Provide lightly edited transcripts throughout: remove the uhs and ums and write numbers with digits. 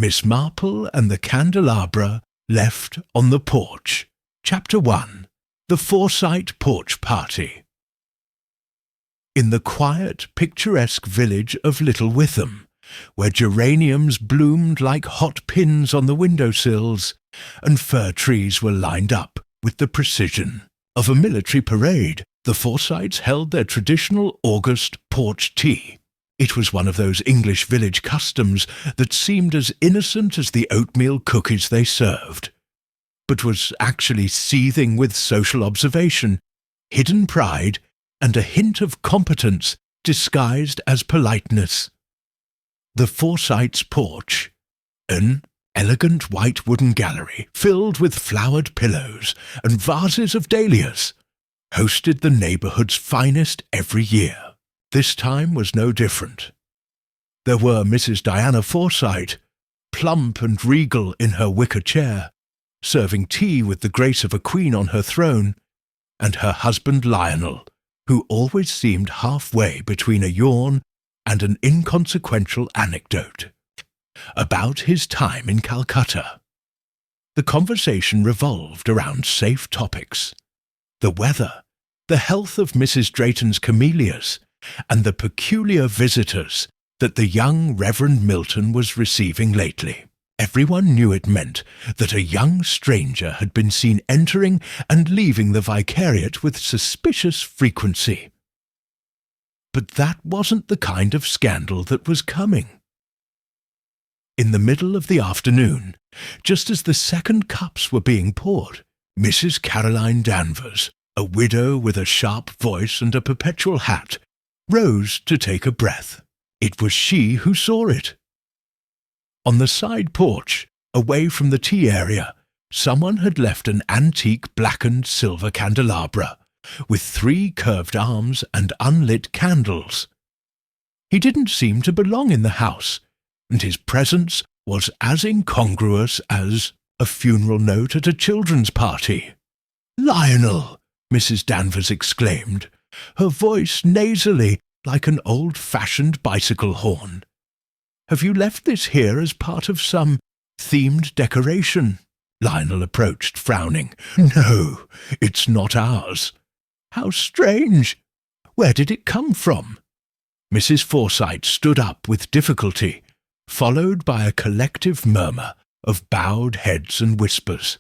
Miss Marple and the Candelabra left on the porch. Chapter 1. The Forsyte Porch Party. In the quiet, picturesque village of Little Witham, where geraniums bloomed like hot pins on the windowsills, and fir trees were lined up with the precision of a military parade, the Forsytes held their traditional August porch tea. It was one of those English village customs that seemed as innocent as the oatmeal cookies they served, but was actually seething with social observation, hidden pride, and a hint of competence disguised as politeness. The Forsytes' porch, an elegant white wooden gallery filled with flowered pillows and vases of dahlias, hosted the neighbourhood's finest every year. This time was no different. There were Mrs. Diana Forsyte, plump and regal in her wicker chair, serving tea with the grace of a queen on her throne, and her husband Lionel, who always seemed halfway between a yawn and an inconsequential anecdote about his time in Calcutta. The conversation revolved around safe topics: the weather, the health of Mrs. Drayton's camellias, and the peculiar visitors that the young Reverend Milton was receiving lately. Everyone knew it meant that a young stranger had been seen entering and leaving the vicariate with suspicious frequency. But that wasn't the kind of scandal that was coming. In the middle of the afternoon, just as the second cups were being poured, Mrs. Caroline Danvers, a widow with a sharp voice and a perpetual hat, rose to take a breath. It was she who saw it. On the side porch, away from the tea area, someone had left an antique blackened silver candelabra, with 3 curved arms and unlit candles. He didn't seem to belong in the house, and his presence was as incongruous as a funeral note at a children's party. "Lionel!" Mrs. Danvers exclaimed, her voice nasally like an old-fashioned bicycle horn. "Have you left this here as part of some themed decoration?" Lionel approached, frowning. "No, it's not ours." "How strange! Where did it come from?" Mrs. Forsyte stood up with difficulty, followed by a collective murmur of bowed heads and whispers.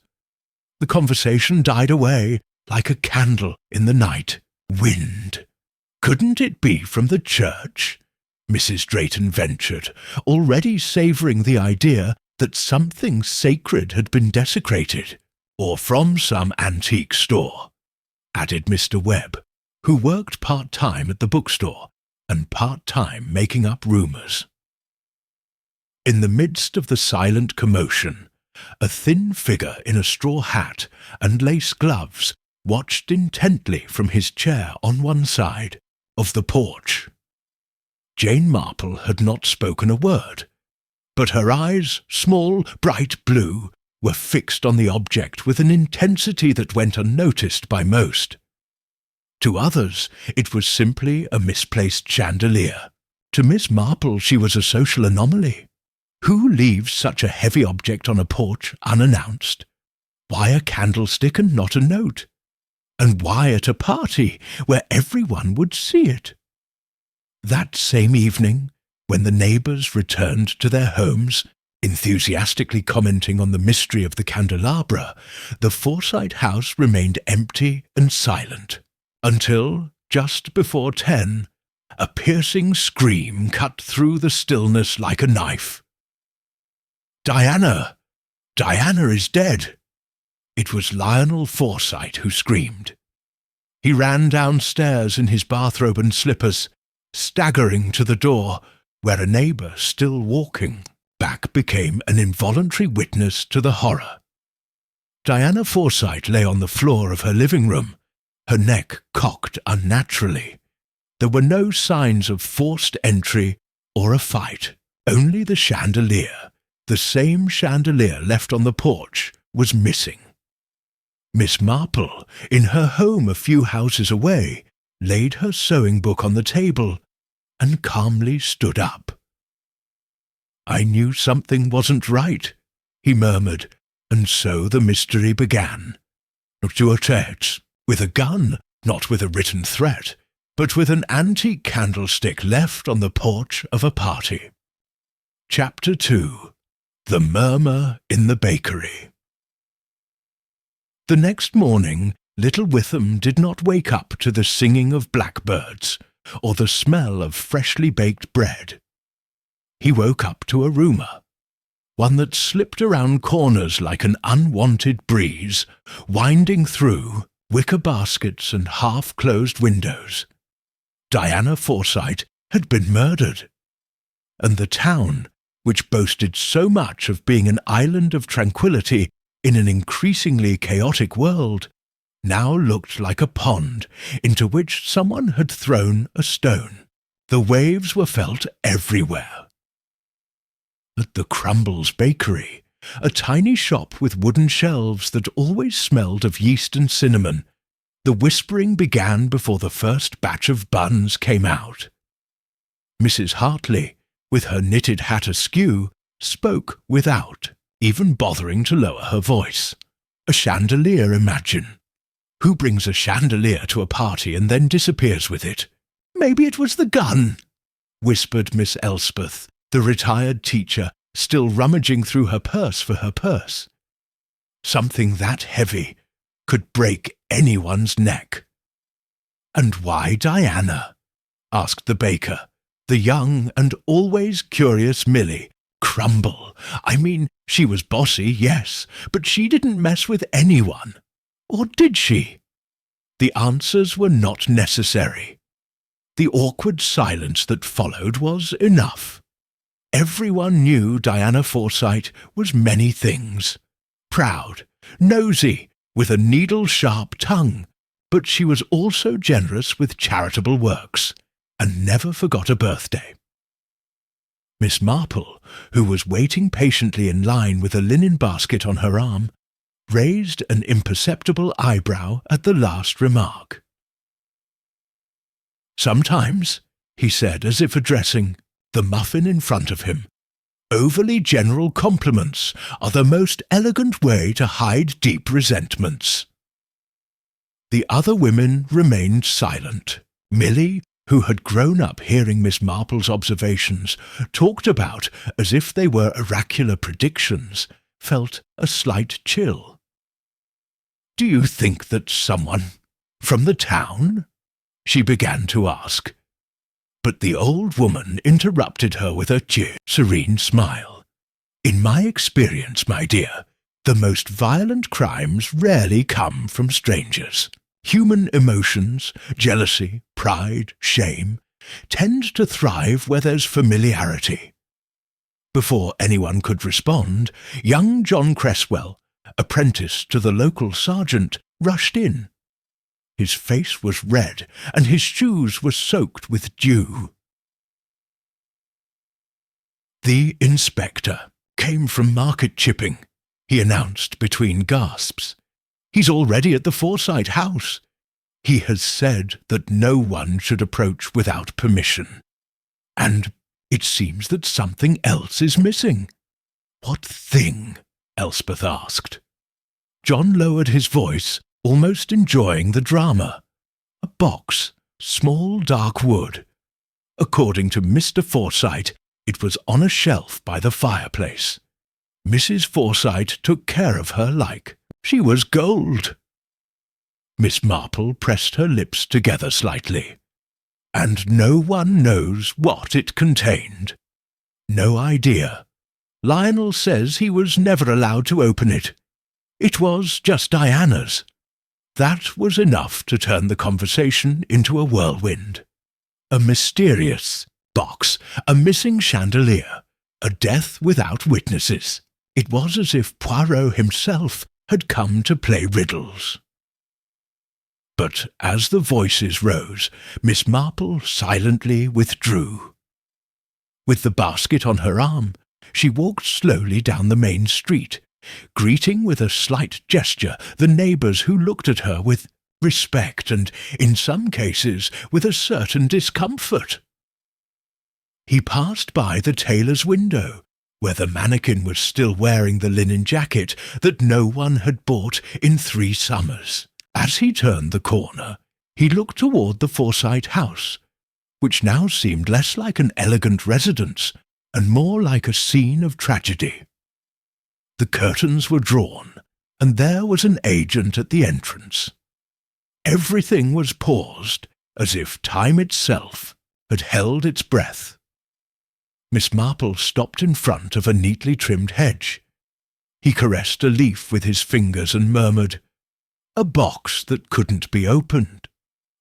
The conversation died away like a candle in the night wind. "Couldn't it be from the church?" Mrs. Drayton ventured, already savouring the idea that something sacred had been desecrated. "Or from some antique store," added Mr. Webb, who worked part-time at the bookstore and part-time making up rumours. In the midst of the silent commotion, a thin figure in a straw hat and lace gloves watched intently from his chair on one side of the porch. Jane Marple had not spoken a word, but her eyes, small, bright blue, were fixed on the object with an intensity that went unnoticed by most. To others, it was simply a misplaced chandelier. To Miss Marple, she was a social anomaly. Who leaves such a heavy object on a porch unannounced? Why a candlestick and not a note? And why at a party where everyone would see it? That same evening, when the neighbours returned to their homes, enthusiastically commenting on the mystery of the candelabra, the Forsyte house remained empty and silent, until, just before 10, a piercing scream cut through the stillness like a knife. "Diana! Diana is dead!" It was Lionel Forsyte who screamed. He ran downstairs in his bathrobe and slippers, staggering to the door, where a neighbour, still walking back, became an involuntary witness to the horror. Diana Forsyte lay on the floor of her living room, her neck cocked unnaturally. There were no signs of forced entry or a fight. Only the chandelier, the same chandelier left on the porch, was missing. Miss Marple, in her home a few houses away, laid her sewing book on the table and calmly stood up. "I knew something wasn't right," he murmured, and so the mystery began. To a church, with a gun, not with a written threat, but with an antique candlestick left on the porch of a party. Chapter 2. The Murmur in the Bakery. The next morning, little Witham did not wake up to the singing of blackbirds, or the smell of freshly baked bread. He woke up to a rumour, one that slipped around corners like an unwanted breeze, winding through wicker baskets and half-closed windows. Diana Forsyte had been murdered, and the town, which boasted so much of being an island of tranquillity in an increasingly chaotic world, now looked like a pond into which someone had thrown a stone. The waves were felt everywhere. At the Crumbles Bakery, a tiny shop with wooden shelves that always smelled of yeast and cinnamon, the whispering began before the first batch of buns came out. Mrs. Hartley, with her knitted hat askew, spoke without even bothering to lower her voice. A chandelier, imagine. Who brings a chandelier to a party and then disappears with it? "Maybe it was the gun," whispered Miss Elspeth, the retired teacher, still rummaging through her purse for her purse. Something that heavy could break anyone's neck. "And why Diana?" asked the baker, the young and always curious Milly. "Crumble. I mean, she was bossy, yes, but she didn't mess with anyone. Or did she?" The answers were not necessary. The awkward silence that followed was enough. Everyone knew Diana Forsyte was many things. Proud, nosy, with a needle-sharp tongue, but she was also generous with charitable works, and never forgot a birthday. Miss Marple, who was waiting patiently in line with a linen basket on her arm, raised an imperceptible eyebrow at the last remark. "Sometimes," he said, as if addressing the muffin in front of him, "overly general compliments are the most elegant way to hide deep resentments." The other women remained silent. Milly, who had grown up hearing Miss Marple's observations talked about as if they were oracular predictions, felt a slight chill. "Do you think that someone from the town?" she began to ask. But the old woman interrupted her with a serene smile. "In my experience, my dear, the most violent crimes rarely come from strangers. Human emotions, jealousy, pride, shame, tend to thrive where there's familiarity." Before anyone could respond, young John Cresswell, apprentice to the local sergeant, rushed in. His face was red, and his shoes were soaked with dew. "The inspector came from market chipping," he announced between gasps. "He's already at the Forsyte house. He has said that no one should approach without permission. And it seems that something else is missing." "What thing?" Elspeth asked. John lowered his voice, almost enjoying the drama. "A box, small dark wood. According to Mr. Forsyte, it was on a shelf by the fireplace. Mrs. Forsyte took care of her like she was gold." Miss Marple pressed her lips together slightly. "And no one knows what it contained?" "No idea. Lionel says he was never allowed to open it. It was just Diana's." That was enough to turn the conversation into a whirlwind. A mysterious box, a missing chandelier, a death without witnesses. It was as if Poirot himself had come to play riddles. But as the voices rose, Miss Marple silently withdrew. With the basket on her arm, she walked slowly down the main street, greeting with a slight gesture the neighbours who looked at her with respect and, in some cases, with a certain discomfort. He passed by the tailor's window, where the mannequin was still wearing the linen jacket that no one had bought in 3 summers. As he turned the corner, he looked toward the Forsyte house, which now seemed less like an elegant residence and more like a scene of tragedy. The curtains were drawn, and there was an agent at the entrance. Everything was paused, as if time itself had held its breath. Miss Marple stopped in front of a neatly trimmed hedge. He caressed a leaf with his fingers and murmured, "A box that couldn't be opened,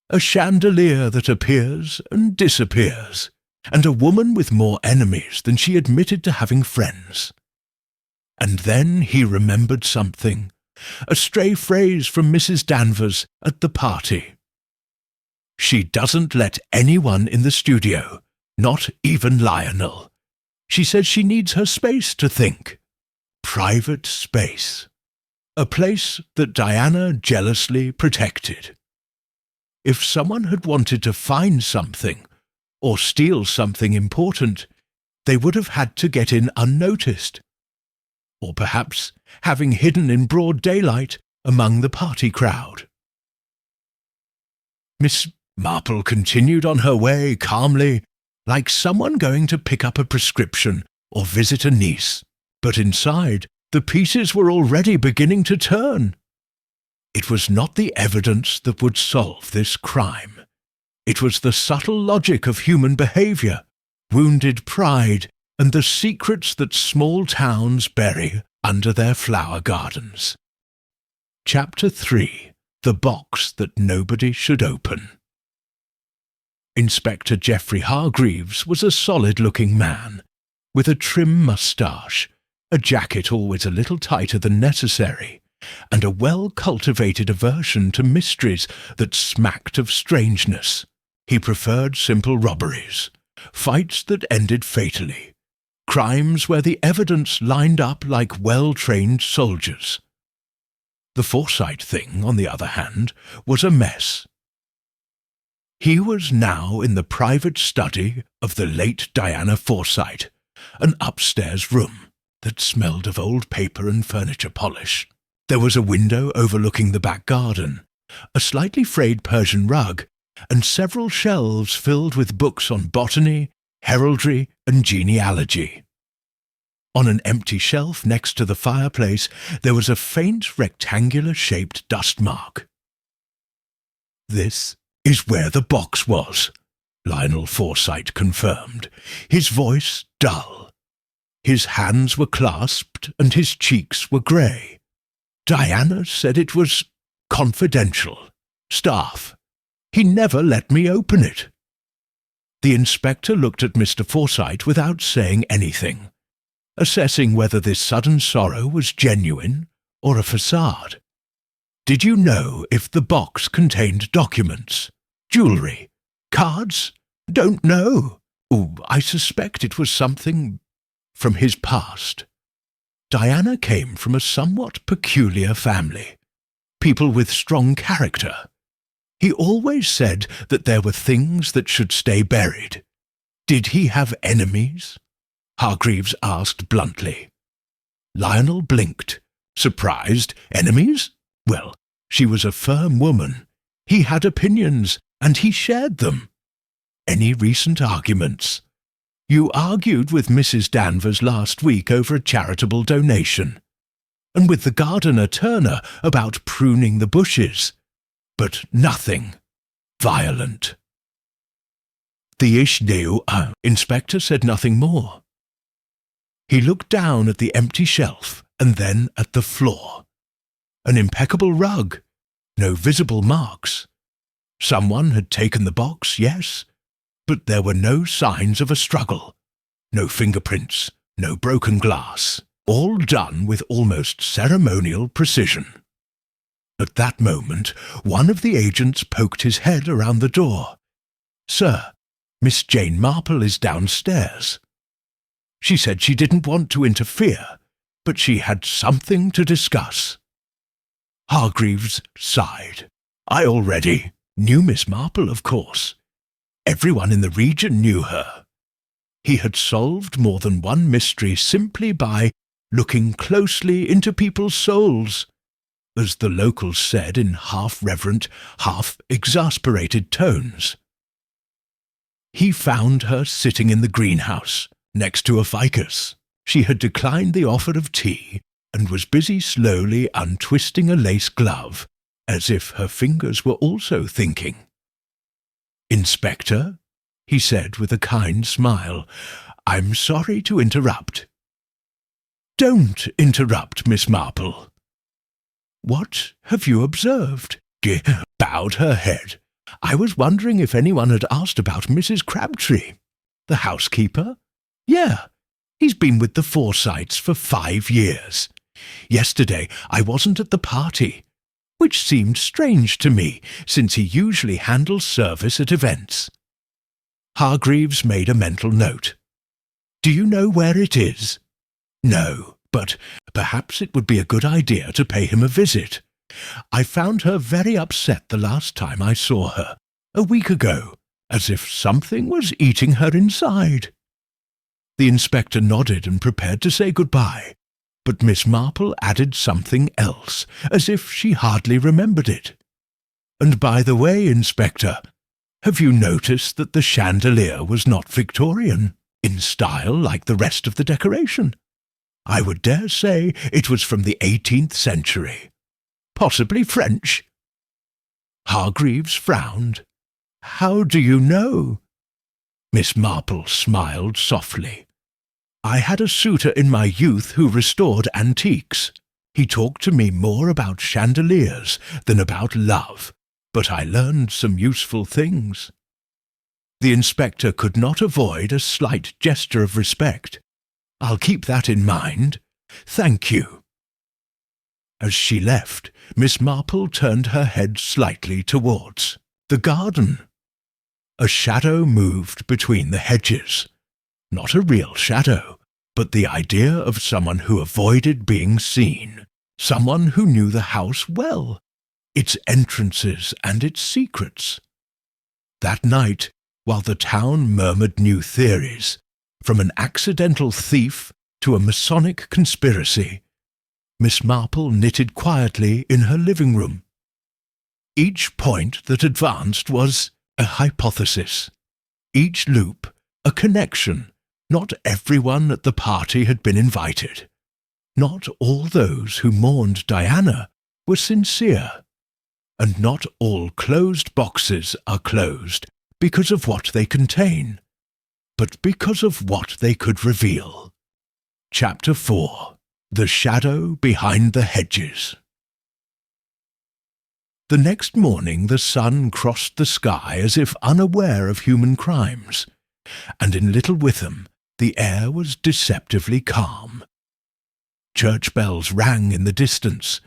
a chandelier that appears and disappears, and a woman with more enemies than she admitted to having friends." And then he remembered something, a stray phrase from Mrs. Danvers at the party. "She doesn't let anyone in the studio, not even Lionel. She says she needs her space to think. Private space. A place that Diana jealously protected. If someone had wanted to find something, or steal something important, they would have had to get in unnoticed, or perhaps having hidden in broad daylight among the party crowd." Miss Marple continued on her way calmly, like someone going to pick up a prescription or visit a niece, but inside the pieces were already beginning to turn. It was not the evidence that would solve this crime. It was the subtle logic of human behavior, wounded pride, and the secrets that small towns bury under their flower gardens. Chapter 3. The Box That Nobody Should Open. Inspector Geoffrey Hargreaves was a solid-looking man, with a trim moustache, a jacket always a little tighter than necessary, and a well-cultivated aversion to mysteries that smacked of strangeness. He preferred simple robberies, fights that ended fatally, crimes where the evidence lined up like well-trained soldiers. The Forsyte thing, on the other hand, was a mess. He was now in the private study of the late Diana Forsyte, an upstairs room that smelled of old paper and furniture polish. There was a window overlooking the back garden, a slightly frayed Persian rug, and several shelves filled with books on botany, heraldry, and genealogy. On an empty shelf next to the fireplace there was a faint rectangular-shaped dust mark. "This is where the box was," Lionel Forsyte confirmed, his voice dull. His hands were clasped and his cheeks were grey. "Diana said it was confidential. Staff. He never let me open it." The inspector looked at Mr. Forsyte without saying anything, assessing whether this sudden sorrow was genuine or a facade. "Did you know if the box contained documents, jewellery, cards? Don't know. Oh, I suspect it was something from his past. Diana came from a somewhat peculiar family, people with strong character. He always said that there were things that should stay buried. Did he have enemies?" Hargreaves asked bluntly. Lionel blinked, surprised. Enemies? Well, she was a firm woman. He had opinions, and he shared them. "Any recent arguments?" "You argued with Mrs. Danvers last week over a charitable donation, and with the gardener Turner about pruning the bushes, but nothing violent." The inspector said nothing more. He looked down at the empty shelf and then at the floor. An impeccable rug, no visible marks. Someone had taken the box, yes, but there were no signs of a struggle, no fingerprints, no broken glass, all done with almost ceremonial precision. At that moment, one of the agents poked his head around the door. "Sir, Miss Jane Marple is downstairs. She said she didn't want to interfere, but she had something to discuss." Hargreaves sighed. "I already knew Miss Marple, of course. Everyone in the region knew her. He had solved more than one mystery simply by looking closely into people's souls, as the locals said in half-reverent, half-exasperated tones. He found her sitting in the greenhouse, next to a ficus. She had declined the offer of tea and was busy slowly untwisting a lace glove, as if her fingers were also thinking. "Inspector," he said with a kind smile, "I'm sorry to interrupt." "Don't interrupt, Miss Marple." "What have you observed?" She bowed her head. "I was wondering if anyone had asked about Mrs. Crabtree." "The housekeeper?" "Yeah, he's been with the Forsytes for 5 years. Yesterday I wasn't at the party, which seemed strange to me, since he usually handles service at events." Hargreaves made a mental note. "Do you know where it is?" "No, but perhaps it would be a good idea to pay him a visit. I found her very upset the last time I saw her, a week ago, as if something was eating her inside." The inspector nodded and prepared to say goodbye, but Miss Marple added something else, as if she hardly remembered it. "And by the way, Inspector, have you noticed that the chandelier was not Victorian, in style like the rest of the decoration? I would dare say it was from the 18th century. Possibly French." Hargreaves frowned. "How do you know?" Miss Marple smiled softly. "I had a suitor in my youth who restored antiques. He talked to me more about chandeliers than about love, but I learned some useful things." The inspector could not avoid a slight gesture of respect. "I'll keep that in mind. Thank you." As she left, Miss Marple turned her head slightly towards the garden. A shadow moved between the hedges. Not a real shadow, but the idea of someone who avoided being seen, someone who knew the house well, its entrances and its secrets. That night, while the town murmured new theories, from an accidental thief to a Masonic conspiracy, Miss Marple knitted quietly in her living room. Each point that advanced was a hypothesis, each loop a connection. Not everyone at the party had been invited. Not all those who mourned Diana were sincere. And not all closed boxes are closed because of what they contain, but because of what they could reveal. Chapter 4. The Shadow Behind the Hedges. The next morning the sun crossed the sky as if unaware of human crimes, and in Little Witham the air was deceptively calm. Church bells rang in the distance,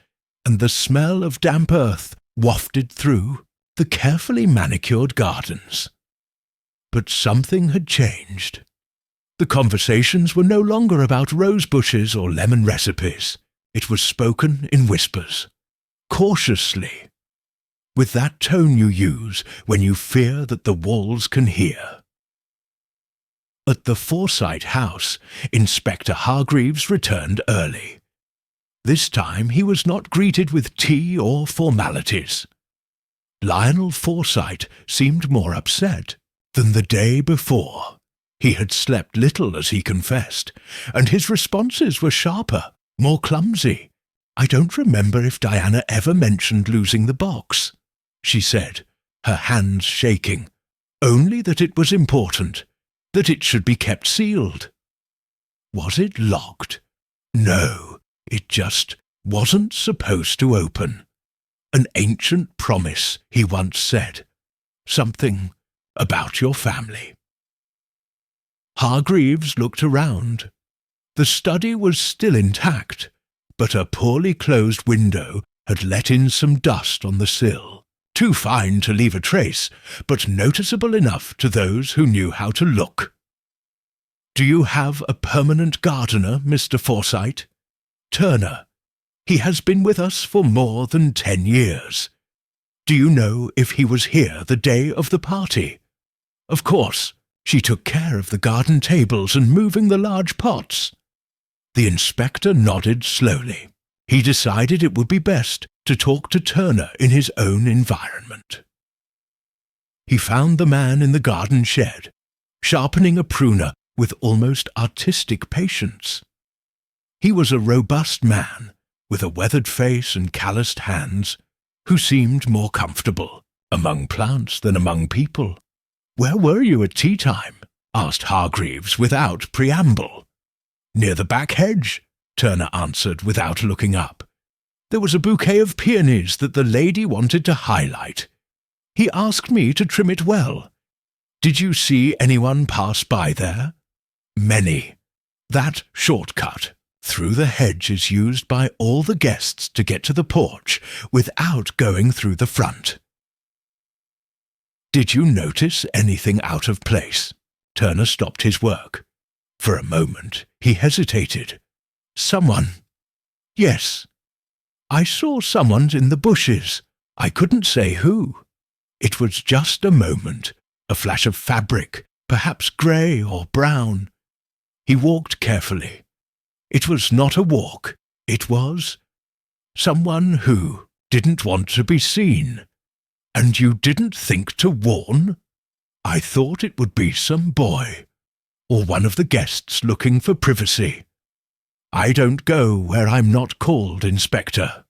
and the smell of damp earth wafted through the carefully manicured gardens. But something had changed. The conversations were no longer about rose bushes or lemon recipes. It was spoken in whispers, cautiously, with that tone you use when you fear that the walls can hear. At the Forsyte house, Inspector Hargreaves returned early. This time he was not greeted with tea or formalities. Lionel Forsyte seemed more upset than the day before. He had slept little, as he confessed, and his responses were sharper, more clumsy. "I don't remember if Diana ever mentioned losing the box," she said, her hands shaking. "Only that it was important, that it should be kept sealed." Was it locked? No, it just wasn't supposed to open. An ancient promise, he once said. Something about your family. Hargreaves looked around. The study was still intact, but a poorly closed window had let in some dust on the sill. Too fine to leave a trace, but noticeable enough to those who knew how to look. "Do you have a permanent gardener, Mr. Forsyte?" "Turner. He has been with us for more than 10 years. Do you know if he was here the day of the party?" "Of course. She took care of the garden tables and moving the large pots. The inspector nodded slowly. He decided it would be best to talk to Turner in his own environment. He found the man in the garden shed, sharpening a pruner with almost artistic patience. He was a robust man, with a weathered face and calloused hands, who seemed more comfortable among plants than among people. "Where were you at tea time?" asked Hargreaves without preamble. "Near the back hedge," Turner answered without looking up. "There was a bouquet of peonies that the lady wanted to highlight. He asked me to trim it well. Did you see anyone pass by there?" "Many. That shortcut through the hedge is used by all the guests to get to the porch without going through the front." "Did you notice anything out of place?" Turner stopped his work. For a moment he hesitated. "Someone. Yes. I saw someone in the bushes. I couldn't say who. It was just a moment, a flash of fabric, perhaps grey or brown. He walked carefully. It was not a walk. It was someone who didn't want to be seen. And you didn't think to warn? I thought it would be some boy, or one of the guests looking for privacy. I don't go where I'm not called, Inspector."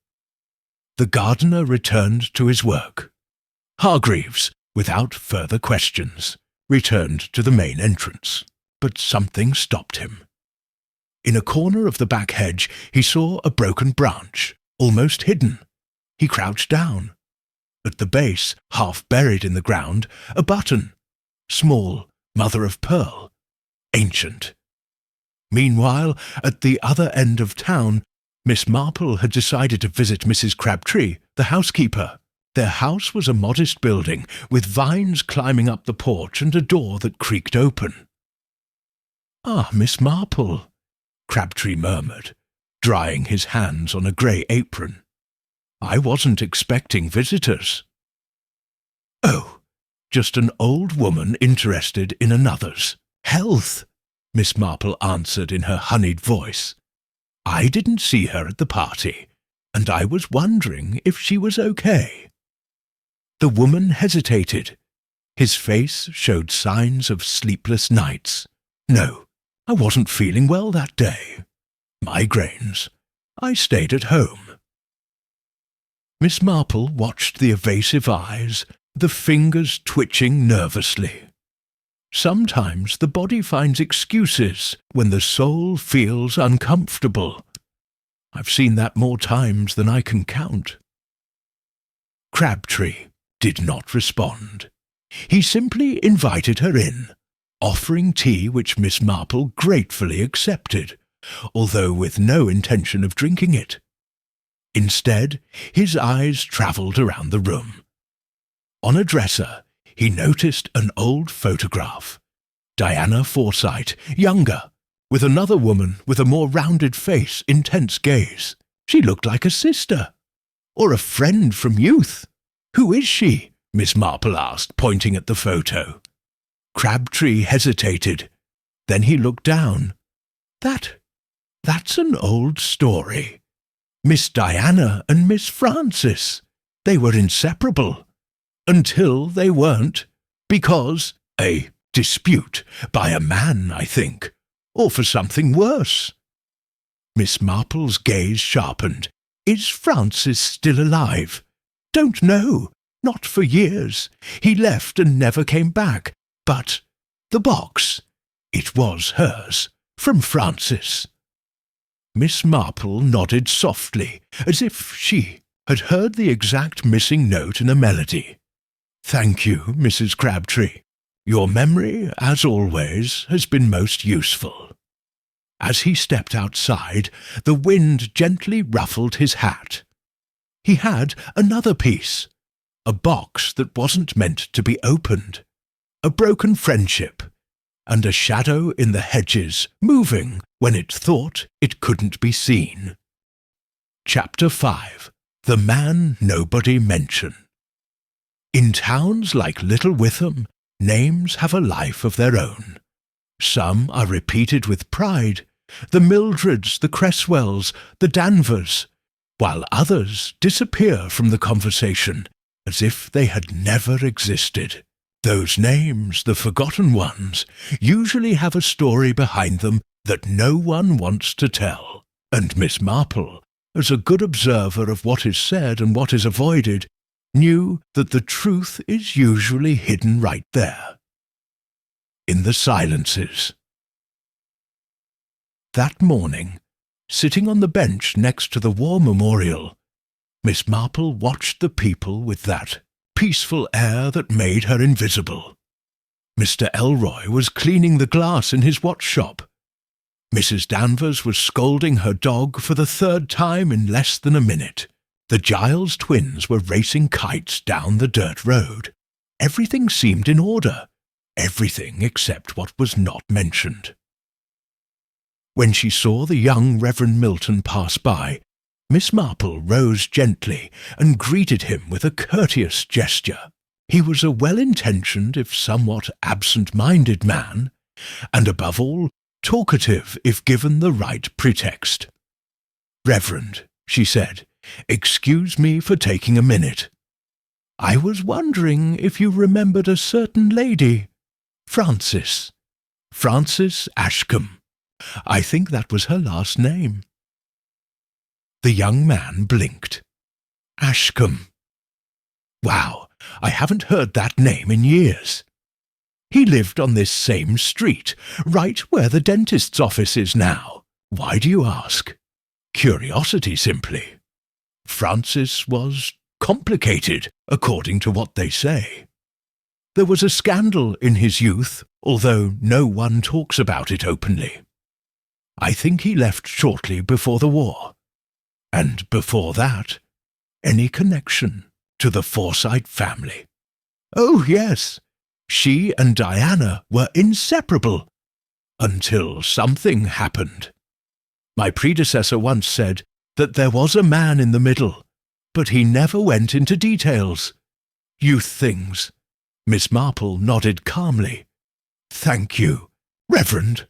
The gardener returned to his work. Hargreaves, without further questions, returned to the main entrance, but something stopped him. In a corner of the back hedge he saw a broken branch, almost hidden. He crouched down. At the base, half buried in the ground, a button, small, mother of pearl, ancient. Meanwhile, at the other end of town, Miss Marple had decided to visit Mrs. Crabtree, the housekeeper. Their house was a modest building, with vines climbing up the porch and a door that creaked open. "Ah, Miss Marple," Crabtree murmured, drying his hands on a grey apron. "I wasn't expecting visitors." "Oh, just an old woman interested in another's health," Miss Marple answered in her honeyed voice. "I didn't see her at the party, and I was wondering if she was okay." The woman hesitated. His face showed signs of sleepless nights. "No, I wasn't feeling well that day. Migraines. I stayed at home." Miss Marple watched the evasive eyes, the fingers twitching nervously. Sometimes the body finds excuses when the soul feels uncomfortable. I've seen that more times than I can count. Crabtree did not respond. He simply invited her in, offering tea which Miss Marple gratefully accepted, although with no intention of drinking it. Instead, his eyes travelled around the room. On a dresser, he noticed an old photograph. Diana Forsyte, younger, with another woman with a more rounded face, intense gaze. She looked like a sister, or a friend from youth. "Who is she?" Miss Marple asked, pointing at the photo. Crabtree hesitated. Then he looked down. That's an old story. Miss Diana and Miss Frances. They were inseparable. Until they weren't. Because a dispute by a man, I think. Or for something worse." Miss Marple's gaze sharpened. "Is Francis still alive?" "Don't know. Not for years. He left and never came back. But the box, it was hers, from Francis." Miss Marple nodded softly, as if she had heard the exact missing note in a melody. "Thank you, Mrs. Crabtree. Your memory, as always, has been most useful." As he stepped outside, the wind gently ruffled his hat. He had another piece, a box that wasn't meant to be opened, a broken friendship, and a shadow in the hedges moving when it thought it couldn't be seen. Chapter 5. The Man Nobody Mentioned. In towns like Little Witham, names have a life of their own. Some are repeated with pride, the Mildreds, the Cresswells, the Danvers, while others disappear from the conversation as if they had never existed. Those names, the forgotten ones, usually have a story behind them that no one wants to tell, and Miss Marple, as a good observer of what is said and what is avoided, knew that the truth is usually hidden right there, in the silences. That morning, sitting on the bench next to the war memorial, Miss Marple watched the people with that peaceful air that made her invisible. Mr. Elroy was cleaning the glass in his watch shop. Mrs. Danvers was scolding her dog for the third time in less than a minute. The Giles twins were racing kites down the dirt road. Everything seemed in order, everything except what was not mentioned. When she saw the young Reverend Milton pass by, Miss Marple rose gently and greeted him with a courteous gesture. He was a well-intentioned, if somewhat absent-minded man, and above all, talkative if given the right pretext. "Reverend," she said, "excuse me for taking a minute. I was wondering if you remembered a certain lady, Frances Ashcombe. I think that was her last name." The young man blinked. Ashcombe. Wow, I haven't heard that name in years. He lived on this same street, right where the dentist's office is now. Why do you ask? Curiosity, simply. Francis was complicated, according to what they say. There was a scandal in his youth, although no one talks about it openly. I think he left shortly before the war. And before that, any connection to the Forsyte family. Oh, yes, she and Diana were inseparable, until something happened. My predecessor once said that there was a man in the middle, but he never went into details. Youth things. Miss Marple nodded calmly. Thank you, Reverend.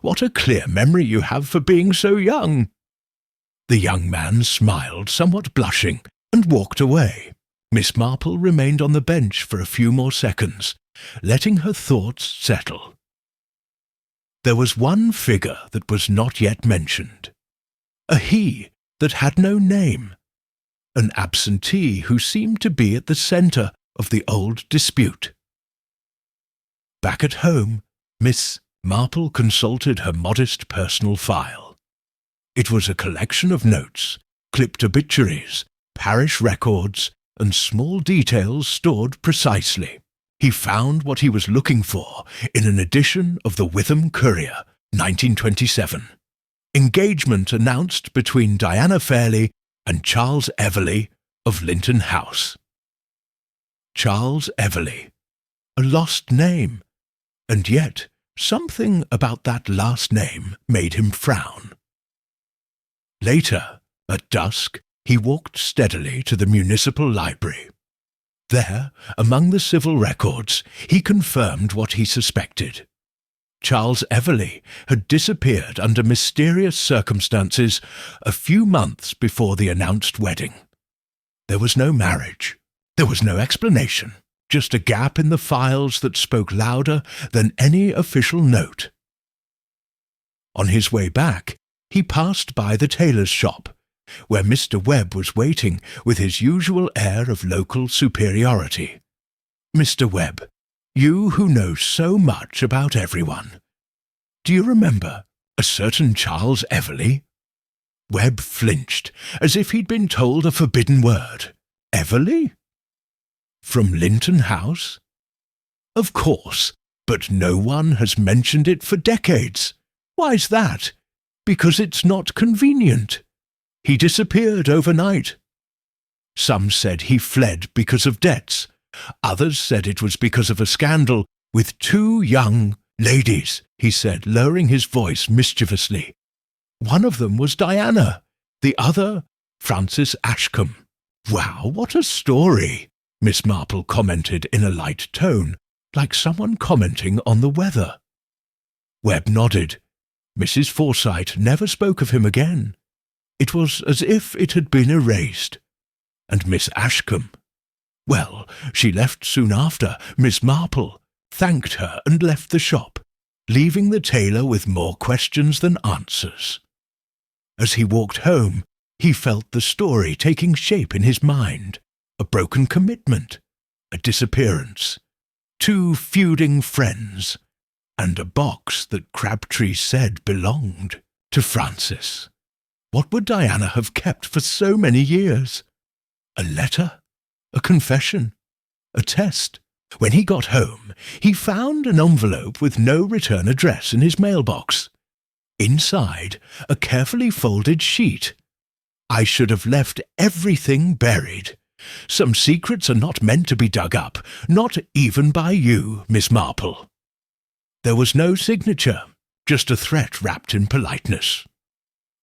What a clear memory you have for being so young. The young man smiled, somewhat blushing, and walked away. Miss Marple remained on the bench for a few more seconds, letting her thoughts settle. There was one figure that was not yet mentioned. A he that had no name. An absentee who seemed to be at the centre of the old dispute. Back at home, Miss Marple consulted her modest personal file. It was a collection of notes, clipped obituaries, parish records, and small details stored precisely. He found what he was looking for in an edition of the Witham Courier, 1927. Engagement announced between Diana Fairley and Charles Everley of Linton House. Charles Everley, a lost name, and yet something about that last name made him frown. Later, at dusk, he walked steadily to the municipal library. There, among the civil records, he confirmed what he suspected. Charles Everley had disappeared under mysterious circumstances a few months before the announced wedding. There was no marriage. There was no explanation, just a gap in the files that spoke louder than any official note. On his way back, he passed by the tailor's shop, where Mr. Webb was waiting with his usual air of local superiority. Mr. Webb, you who know so much about everyone. Do you remember a certain Charles Everley? Webb flinched, as if he'd been told a forbidden word. Everley? From Linton House? Of course, but no one has mentioned it for decades. Why's that? Because it's not convenient. He disappeared overnight. Some said he fled because of debts. Others said it was because of a scandal with two young ladies, he said, lowering his voice mischievously. One of them was Diana, the other Frances Ashcombe. Wow, what a story, Miss Marple commented in a light tone, like someone commenting on the weather. Webb nodded. Mrs. Forsyte never spoke of him again. It was as if it had been erased. And Miss Ashcombe? Well, she left soon after. Miss Marple thanked her and left the shop, leaving the tailor with more questions than answers. As he walked home, he felt the story taking shape in his mind. A broken commitment, a disappearance, 2 feuding friends, and a box that Crabtree said belonged to Francis. What would Diana have kept for so many years? A letter? A confession? A test? When he got home, he found an envelope with no return address in his mailbox. Inside, a carefully folded sheet. I should have left everything buried. Some secrets are not meant to be dug up, not even by you, Miss Marple. There was no signature, just a threat wrapped in politeness.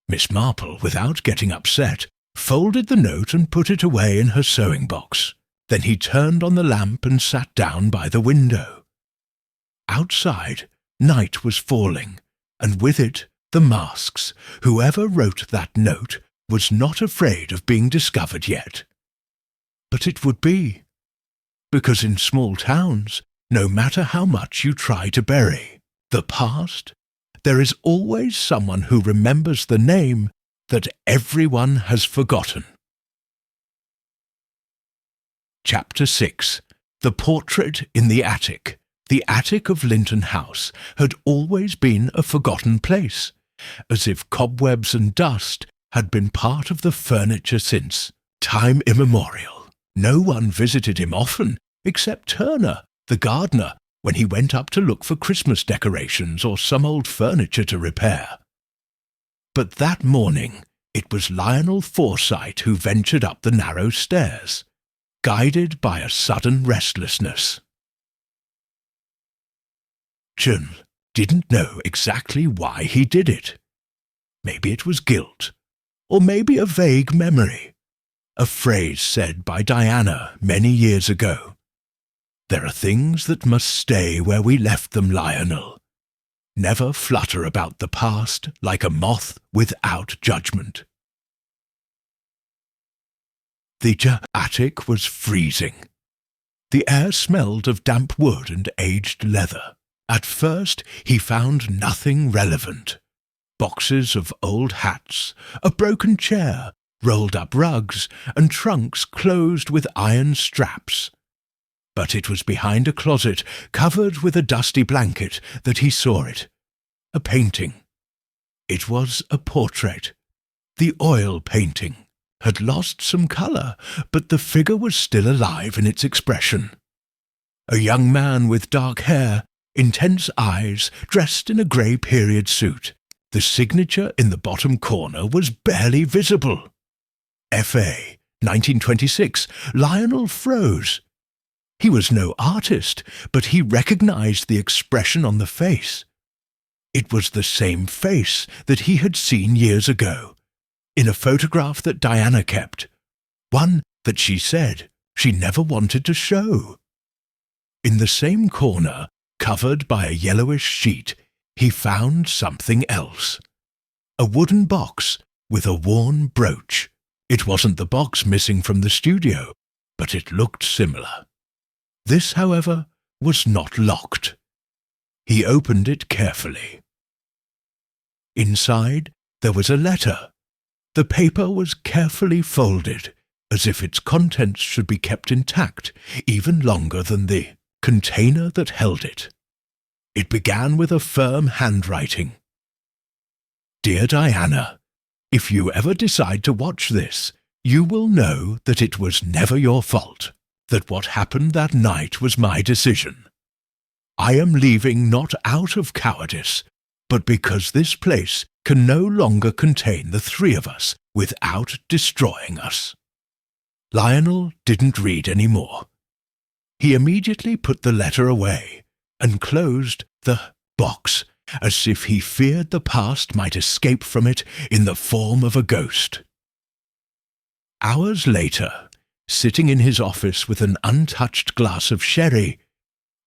Miss Marple, without getting upset, folded the note and put it away in her sewing box. Then he turned on the lamp and sat down by the window. Outside, night was falling, and with it the masks. Whoever wrote that note was not afraid of being discovered yet. But it would be, because in small towns, no matter how much you try to bury the past, there is always someone who remembers the name that everyone has forgotten. Chapter 6. The Portrait in the Attic. The attic of Linton House had always been a forgotten place, as if cobwebs and dust had been part of the furniture since time immemorial. No one visited him often, except Turner, the gardener, when he went up to look for Christmas decorations or some old furniture to repair. But that morning it was Lionel Forsyte who ventured up the narrow stairs, guided by a sudden restlessness. John didn't know exactly why he did it. Maybe it was guilt, or maybe a vague memory, a phrase said by Diana many years ago. There are things that must stay where we left them, Lionel. Never flutter about the past like a moth without judgment. The attic was freezing. The air smelled of damp wood and aged leather. At first he found nothing relevant. Boxes of old hats, a broken chair, rolled-up rugs, and trunks closed with iron straps. But it was behind a closet, covered with a dusty blanket, that he saw it. A painting. It was a portrait. The oil painting had lost some colour, but the figure was still alive in its expression. A young man with dark hair, intense eyes, dressed in a grey period suit. The signature in the bottom corner was barely visible. F.A., 1926. Lionel froze. He was no artist, but he recognized the expression on the face. It was the same face that he had seen years ago, in a photograph that Diana kept, one that she said she never wanted to show. In the same corner, covered by a yellowish sheet, he found something else. A wooden box with a worn brooch. It wasn't the box missing from the studio, but it looked similar. This, however, was not locked. He opened it carefully. Inside, there was a letter. The paper was carefully folded, as if its contents should be kept intact even longer than the container that held it. It began with a firm handwriting. Dear Diana, if you ever decide to watch this, you will know that it was never your fault, that what happened that night was my decision. I am leaving not out of cowardice, but because this place can no longer contain the 3 of us without destroying us. Lionel didn't read any more. He immediately put the letter away and closed the box, as if he feared the past might escape from it in the form of a ghost. Hours later, sitting in his office with an untouched glass of sherry,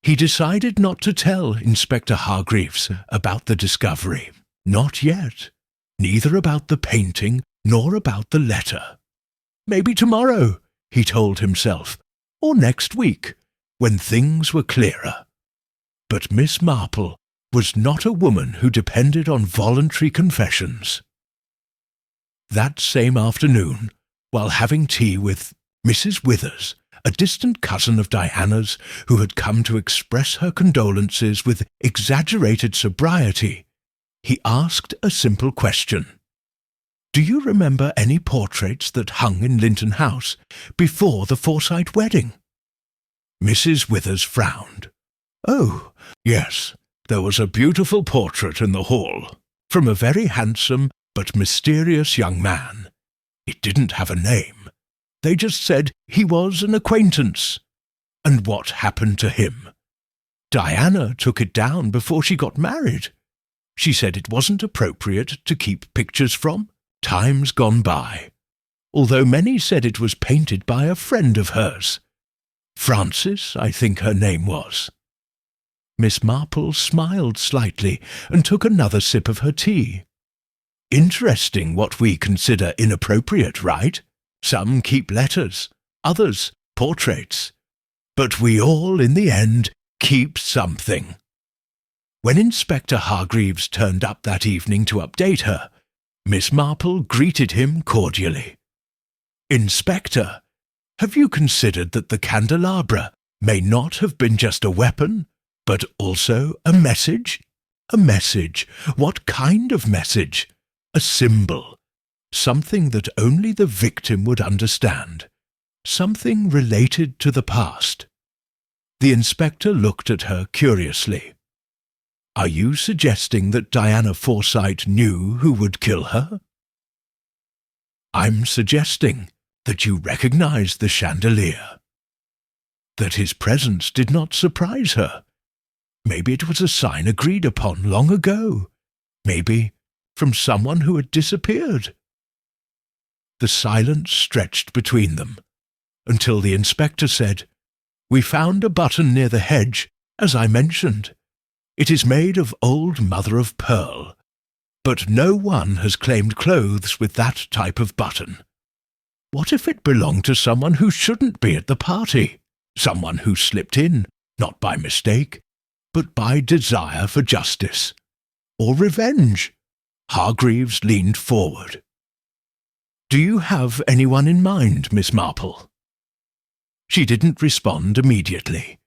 He decided not to tell Inspector Hargreaves about the discovery. Not yet. Neither about the painting nor about the letter. Maybe tomorrow, he told himself, or next week, when things were clearer. But Miss Marple was not a woman who depended on voluntary confessions. That same afternoon, while having tea with Mrs. Withers, a distant cousin of Diana's who had come to express her condolences with exaggerated sobriety, he asked a simple question. "Do you remember any portraits that hung in Linton House before the Forsyte wedding?" Mrs. Withers frowned. "Oh, yes, there was a beautiful portrait in the hall, from a very handsome but mysterious young man. It didn't have a name. They just said he was an acquaintance. And what happened to him? Diana took it down before she got married. She said it wasn't appropriate to keep pictures from times gone by, although many said it was painted by a friend of hers. Frances, I think her name was." Miss Marple smiled slightly and took another sip of her tea. "Interesting what we consider inappropriate, right? Some keep letters, others portraits. But we all, in the end, keep something." When Inspector Hargreaves turned up that evening to update her, Miss Marple greeted him cordially. "Inspector, have you considered that the candelabra may not have been just a weapon, but also a message? A message. What kind of message? A symbol. Something that only the victim would understand. Something related to the past." The inspector looked at her curiously. "Are you suggesting that Diana Forsyte knew who would kill her?" "I'm suggesting that you recognize the chandelier. That his presence did not surprise her. Maybe it was a sign agreed upon long ago. Maybe from someone who had disappeared." The silence stretched between them, until the inspector said, "We found a button near the hedge, as I mentioned. It is made of old mother-of-pearl, but no one has claimed clothes with that type of button. What if it belonged to someone who shouldn't be at the party? Someone who slipped in, not by mistake, but by desire for justice. Or revenge?" Hargreaves leaned forward. "Do you have anyone in mind, Miss Marple?" She didn't respond immediately.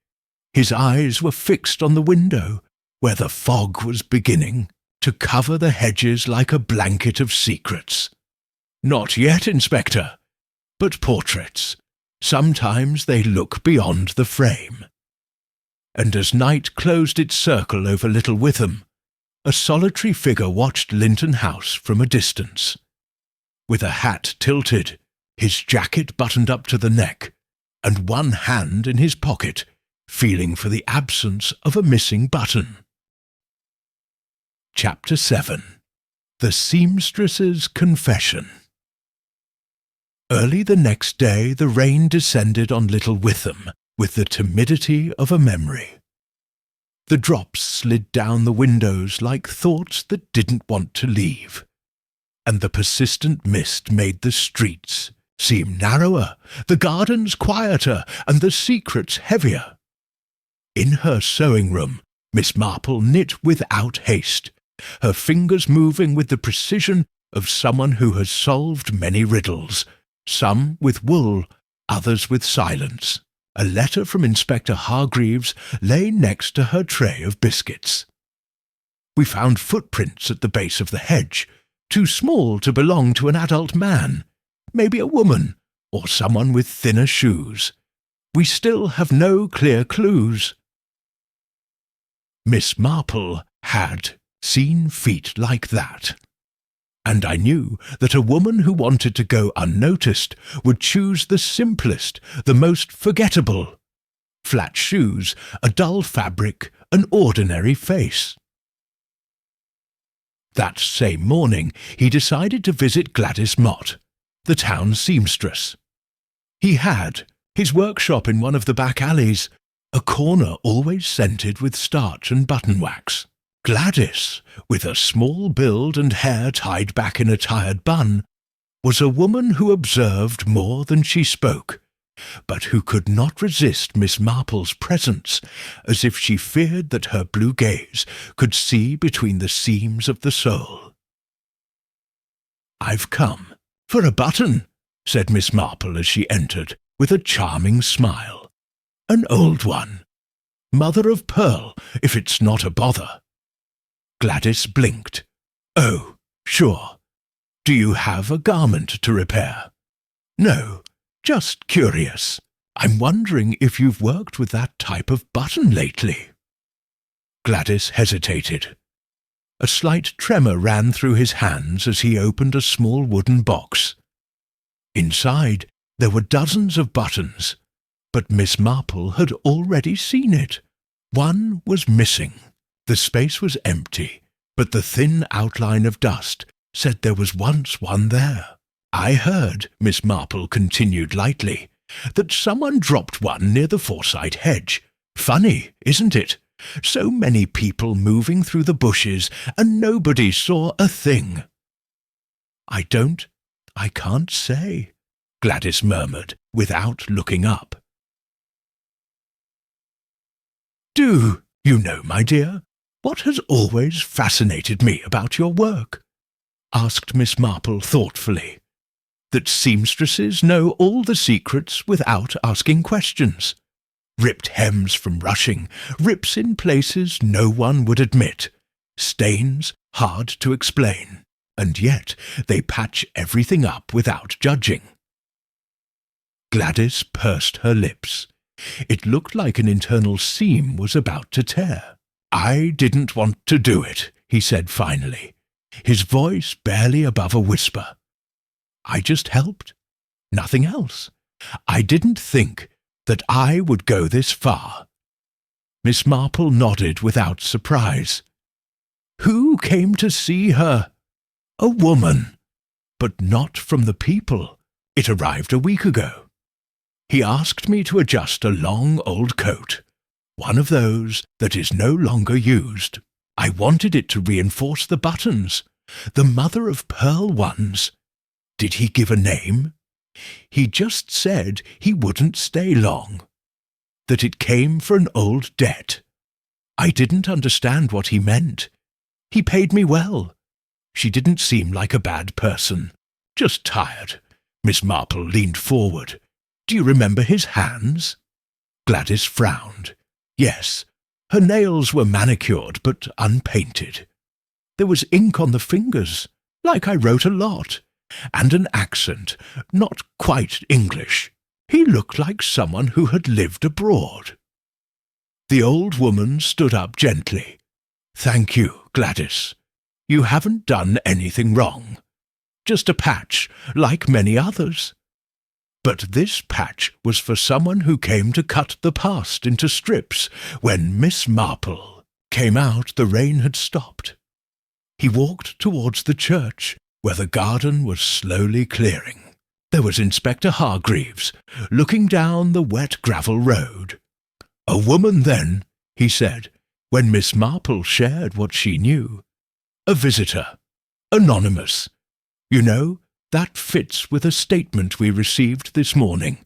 His eyes were fixed on the window, where the fog was beginning to cover the hedges like a blanket of secrets. "Not yet, Inspector. But portraits. Sometimes they look beyond the frame." And as night closed its circle over Little Witham, a solitary figure watched Linton House from a distance. With a hat tilted, his jacket buttoned up to the neck, and one hand in his pocket, feeling for the absence of a missing button. Chapter 7. The Seamstress's Confession. Early the next day the rain descended on Little Witham with the timidity of a memory. The drops slid down the windows like thoughts that didn't want to leave, and the persistent mist made the streets seem narrower, the gardens quieter, and the secrets heavier. In her sewing-room, Miss Marple knit without haste, her fingers moving with the precision of someone who has solved many riddles, some with wool, others with silence. A letter from Inspector Hargreaves lay next to her tray of biscuits. We found footprints at the base of the hedge, too small to belong to an adult man, maybe a woman, or someone with thinner shoes. We still have no clear clues. Miss Marple had seen feet like that, and I knew that a woman who wanted to go unnoticed would choose the simplest, the most forgettable. Flat shoes, a dull fabric, an ordinary face. That same morning he decided to visit Gladys Mott, the town seamstress. He had his workshop in one of the back alleys, a corner always scented with starch and button wax. Gladys, with a small build and hair tied back in a tired bun, was a woman who observed more than she spoke, but who could not resist Miss Marple's presence, as if she feared that her blue gaze could see between the seams of the soul. "I've come for a button," said Miss Marple as she entered, with a charming smile. "An old one. Mother of pearl, if it's not a bother." Gladys blinked. "Oh, sure. Do you have a garment to repair?" "No, just curious. I'm wondering if you've worked with that type of button lately." Gladys hesitated. A slight tremor ran through his hands as he opened a small wooden box. Inside, there were dozens of buttons, but Miss Marple had already seen it. One was missing. The space was empty, but the thin outline of dust said there was once one there. "I heard," Miss Marple continued lightly, "that someone dropped one near the Forsyte hedge. Funny, isn't it? So many people moving through the bushes, and nobody saw a thing." I can't say," Gladys murmured, without looking up. "Do you know, my dear, what has always fascinated me about your work?" asked Miss Marple thoughtfully. "That seamstresses know all the secrets without asking questions. Ripped hems from rushing, rips in places no one would admit, stains hard to explain, and yet they patch everything up without judging." Gladys pursed her lips. It looked like an internal seam was about to tear. "I didn't want to do it," he said finally, his voice barely above a whisper. "I just helped. Nothing else. I didn't think that I would go this far." Miss Marple nodded without surprise. "Who came to see her?" "A woman, but not from the people. It arrived a week ago. He asked me to adjust a long old coat, one of those that is no longer used. I wanted it to reinforce the buttons, the mother-of-pearl ones. Did he give a name? He just said he wouldn't stay long, that it came for an old debt. I didn't understand what he meant. He paid me well. She didn't seem like a bad person, just tired." Miss Marple leaned forward. "Do you remember his hands?" Gladys frowned. Yes, her nails were manicured but unpainted. There was ink on the fingers, like I wrote a lot, and an accent, not quite English. He looked like someone who had lived abroad." The old woman stood up gently. "Thank you, Gladys. You haven't done anything wrong. Just a patch, like many others. But this patch was for someone who came to cut the past into strips. When Miss Marple came out, the rain had stopped." He walked towards the church, where the garden was slowly clearing. There was Inspector Hargreaves, looking down the wet gravel road. "A woman, then," he said, when Miss Marple shared what she knew. "A visitor. Anonymous. You know, that fits with a statement we received this morning.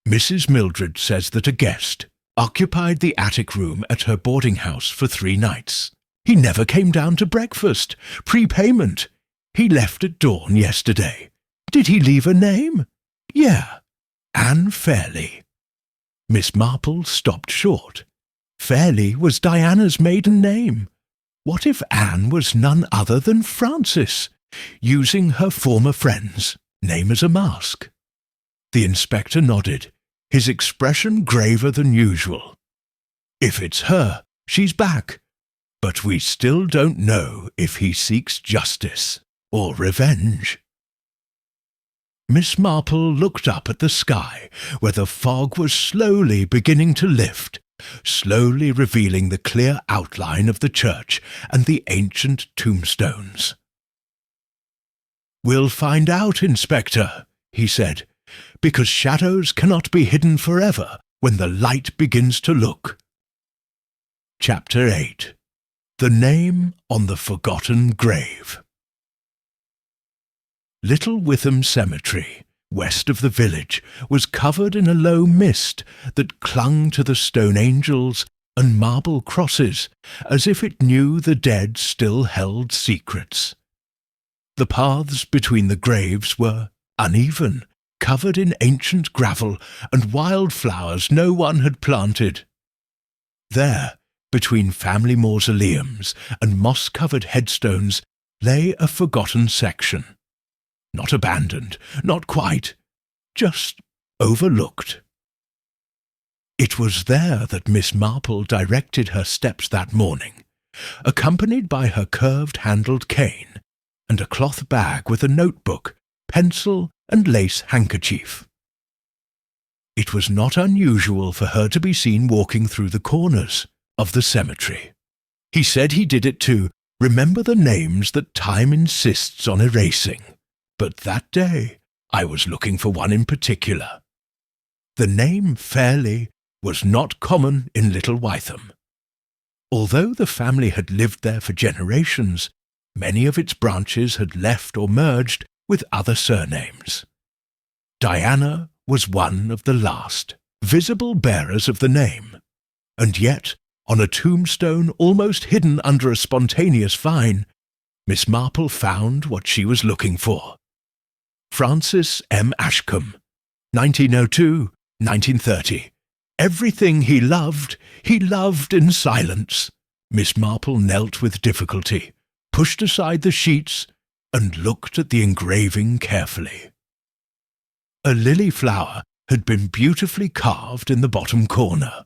Mrs. Mildred says that a guest occupied the attic room at her boarding house for 3 nights. He never came down to breakfast. Prepayment. He left at dawn yesterday. Did he leave a name? Yeah, Anne Fairley." Miss Marple stopped short. Fairley was Diana's maiden name. What if Anne was none other than Frances, using her former friend's name as a mask? The inspector nodded, his expression graver than usual. "If it's her, she's back. But we still don't know if he seeks justice or revenge." Miss Marple looked up at the sky, where the fog was slowly beginning to lift, slowly revealing the clear outline of the church and the ancient tombstones. "We'll find out, Inspector," he said, "because shadows cannot be hidden forever, when the light begins to look. Chapter 8. The Name on the Forgotten Grave. Little Witham Cemetery, west of the village, was covered in a low mist that clung to the stone angels and marble crosses, as if it knew the dead still held secrets. The paths between the graves were uneven, covered in ancient gravel and wildflowers no one had planted. There, between family mausoleums and moss-covered headstones, lay a forgotten section. Not abandoned, not quite, just overlooked. It was there that Miss Marple directed her steps that morning, accompanied by her curved-handled cane and a cloth bag with a notebook, pencil and lace handkerchief. It was not unusual for her to be seen walking through the corners of the cemetery. He said he did it to remember the names that time insists on erasing, but that day I was looking for one in particular. The name Fairley was not common in Little Wytham. Although the family had lived there for generations, many of its branches had left or merged with other surnames. Diana was one of the last visible bearers of the name, and yet, on a tombstone almost hidden under a spontaneous vine, Miss Marple found what she was looking for. Francis M. Ashcombe, 1902–1930. Everything he loved in silence. Miss Marple knelt with difficulty, pushed aside the sheets, and looked at the engraving carefully. A lily flower had been beautifully carved in the bottom corner.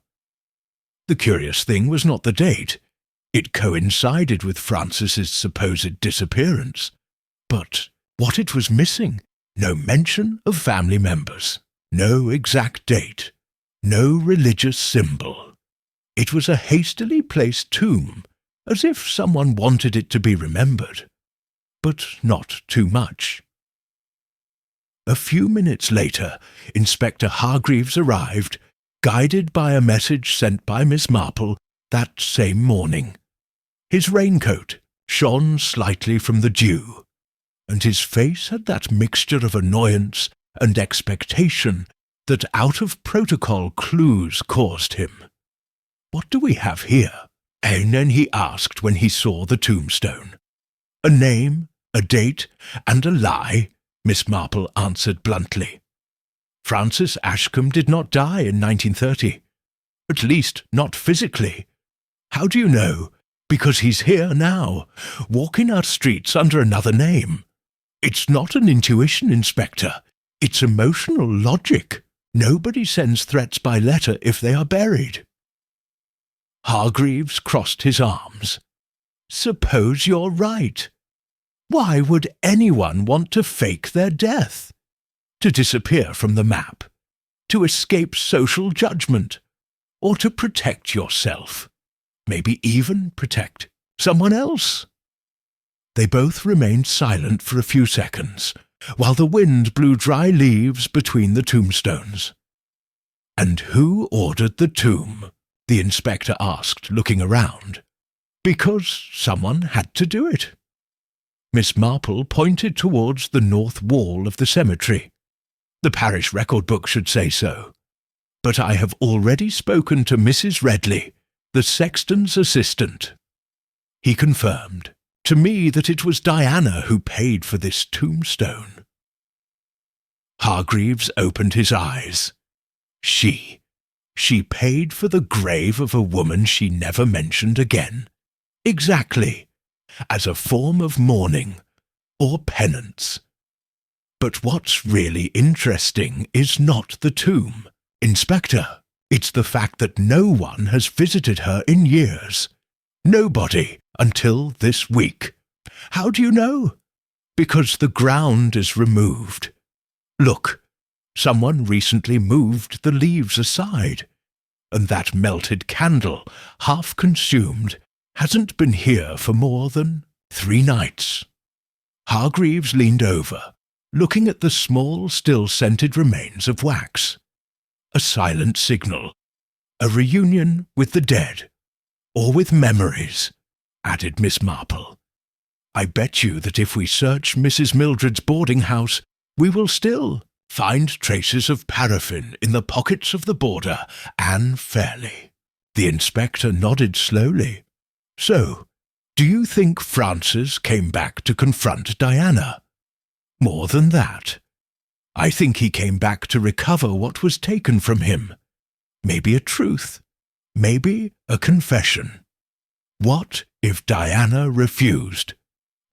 The curious thing was not the date. It coincided with Francis's supposed disappearance. But what it was missing, no mention of family members, no exact date, no religious symbol. It was a hastily placed tomb, as if someone wanted it to be remembered, but not too much. A few minutes later, Inspector Hargreaves arrived, guided by a message sent by Miss Marple that same morning. His raincoat shone slightly from the dew, and his face had that mixture of annoyance and expectation that out-of-protocol clues caused him. "What do we have here?" And then he asked when he saw the tombstone. "A name, a date, and a lie," Miss Marple answered bluntly. "Francis Ashcombe did not die in 1930. At least, not physically. How do you know? Because he's here now, walking our streets under another name. It's not an intuition, Inspector. It's emotional logic. Nobody sends threats by letter if they are buried." Hargreaves crossed his arms. "Suppose you're right. Why would anyone want to fake their death? To disappear from the map? To escape social judgment? Or to protect yourself? Maybe even protect someone else?" They both remained silent for a few seconds, while the wind blew dry leaves between the tombstones. "And who ordered the tomb?" the inspector asked, looking around. "Because someone had to do it." Miss Marple pointed towards the north wall of the cemetery. "The parish record book should say so. But I have already spoken to Mrs. Redley, the sexton's assistant." He confirmed to me that it was Diana who paid for this tombstone. Hargreaves opened his eyes. She paid for the grave of a woman she never mentioned again. Exactly. As a form of mourning or penance. But what's really interesting is not the tomb, Inspector. It's the fact that no one has visited her in years. Nobody until this week. How do you know? Because the ground is removed. Look, someone recently moved the leaves aside, and that melted candle, half consumed, hasn't been here for more than 3 nights. Hargreaves leaned over, looking at the small, still-scented remains of wax. a silent signal, a reunion with the dead, or with memories, added Miss Marple. I bet you that if we search Mrs. Mildred's boarding house, we will still find traces of paraffin in the pockets of the boarder, Anne Fairley. The inspector nodded slowly. So, do you think Francis came back to confront Diana? More than that. I think he came back to recover what was taken from him. Maybe a truth. Maybe a confession. What if Diana refused?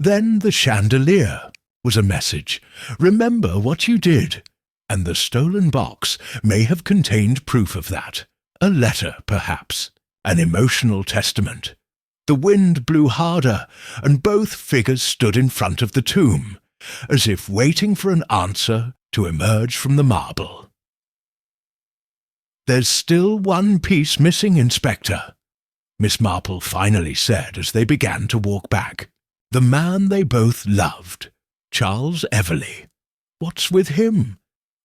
Then the chandelier was a message. Remember what you did. And the stolen box may have contained proof of that. A letter, perhaps. An emotional testament. The wind blew harder, and both figures stood in front of the tomb, as if waiting for an answer to emerge from the marble. There's still one piece missing, Inspector, Miss Marple finally said as they began to walk back. The man they both loved, Charles Everleigh. What's with him?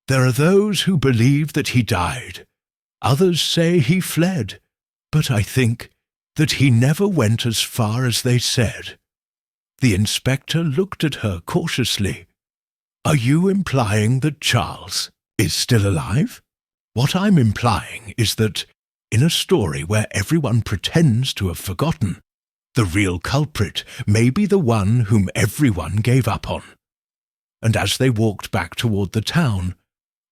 There are those who believe that he died. Others say he fled. But I think that he never went as far as they said. The inspector looked at her cautiously. Are you implying that Charles is still alive? What I'm implying is that, in a story where everyone pretends to have forgotten, the real culprit may be the one whom everyone gave up on. And as they walked back toward the town,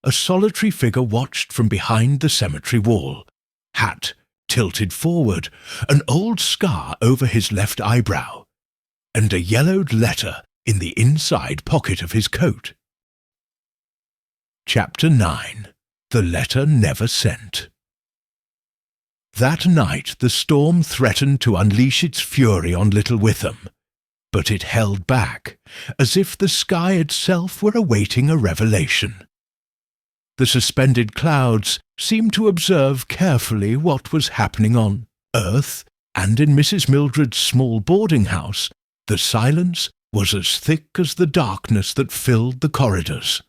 a solitary figure watched from behind the cemetery wall, hat tilted forward, an old scar over his left eyebrow, and a yellowed letter in the inside pocket of his coat. Chapter 9. The Letter Never Sent. That night the storm threatened to unleash its fury on Little Witham, but it held back, as if the sky itself were awaiting a revelation. The suspended clouds seemed to observe carefully what was happening on Earth, and in Mrs. Mildred's small boarding house, the silence was as thick as the darkness that filled the corridors.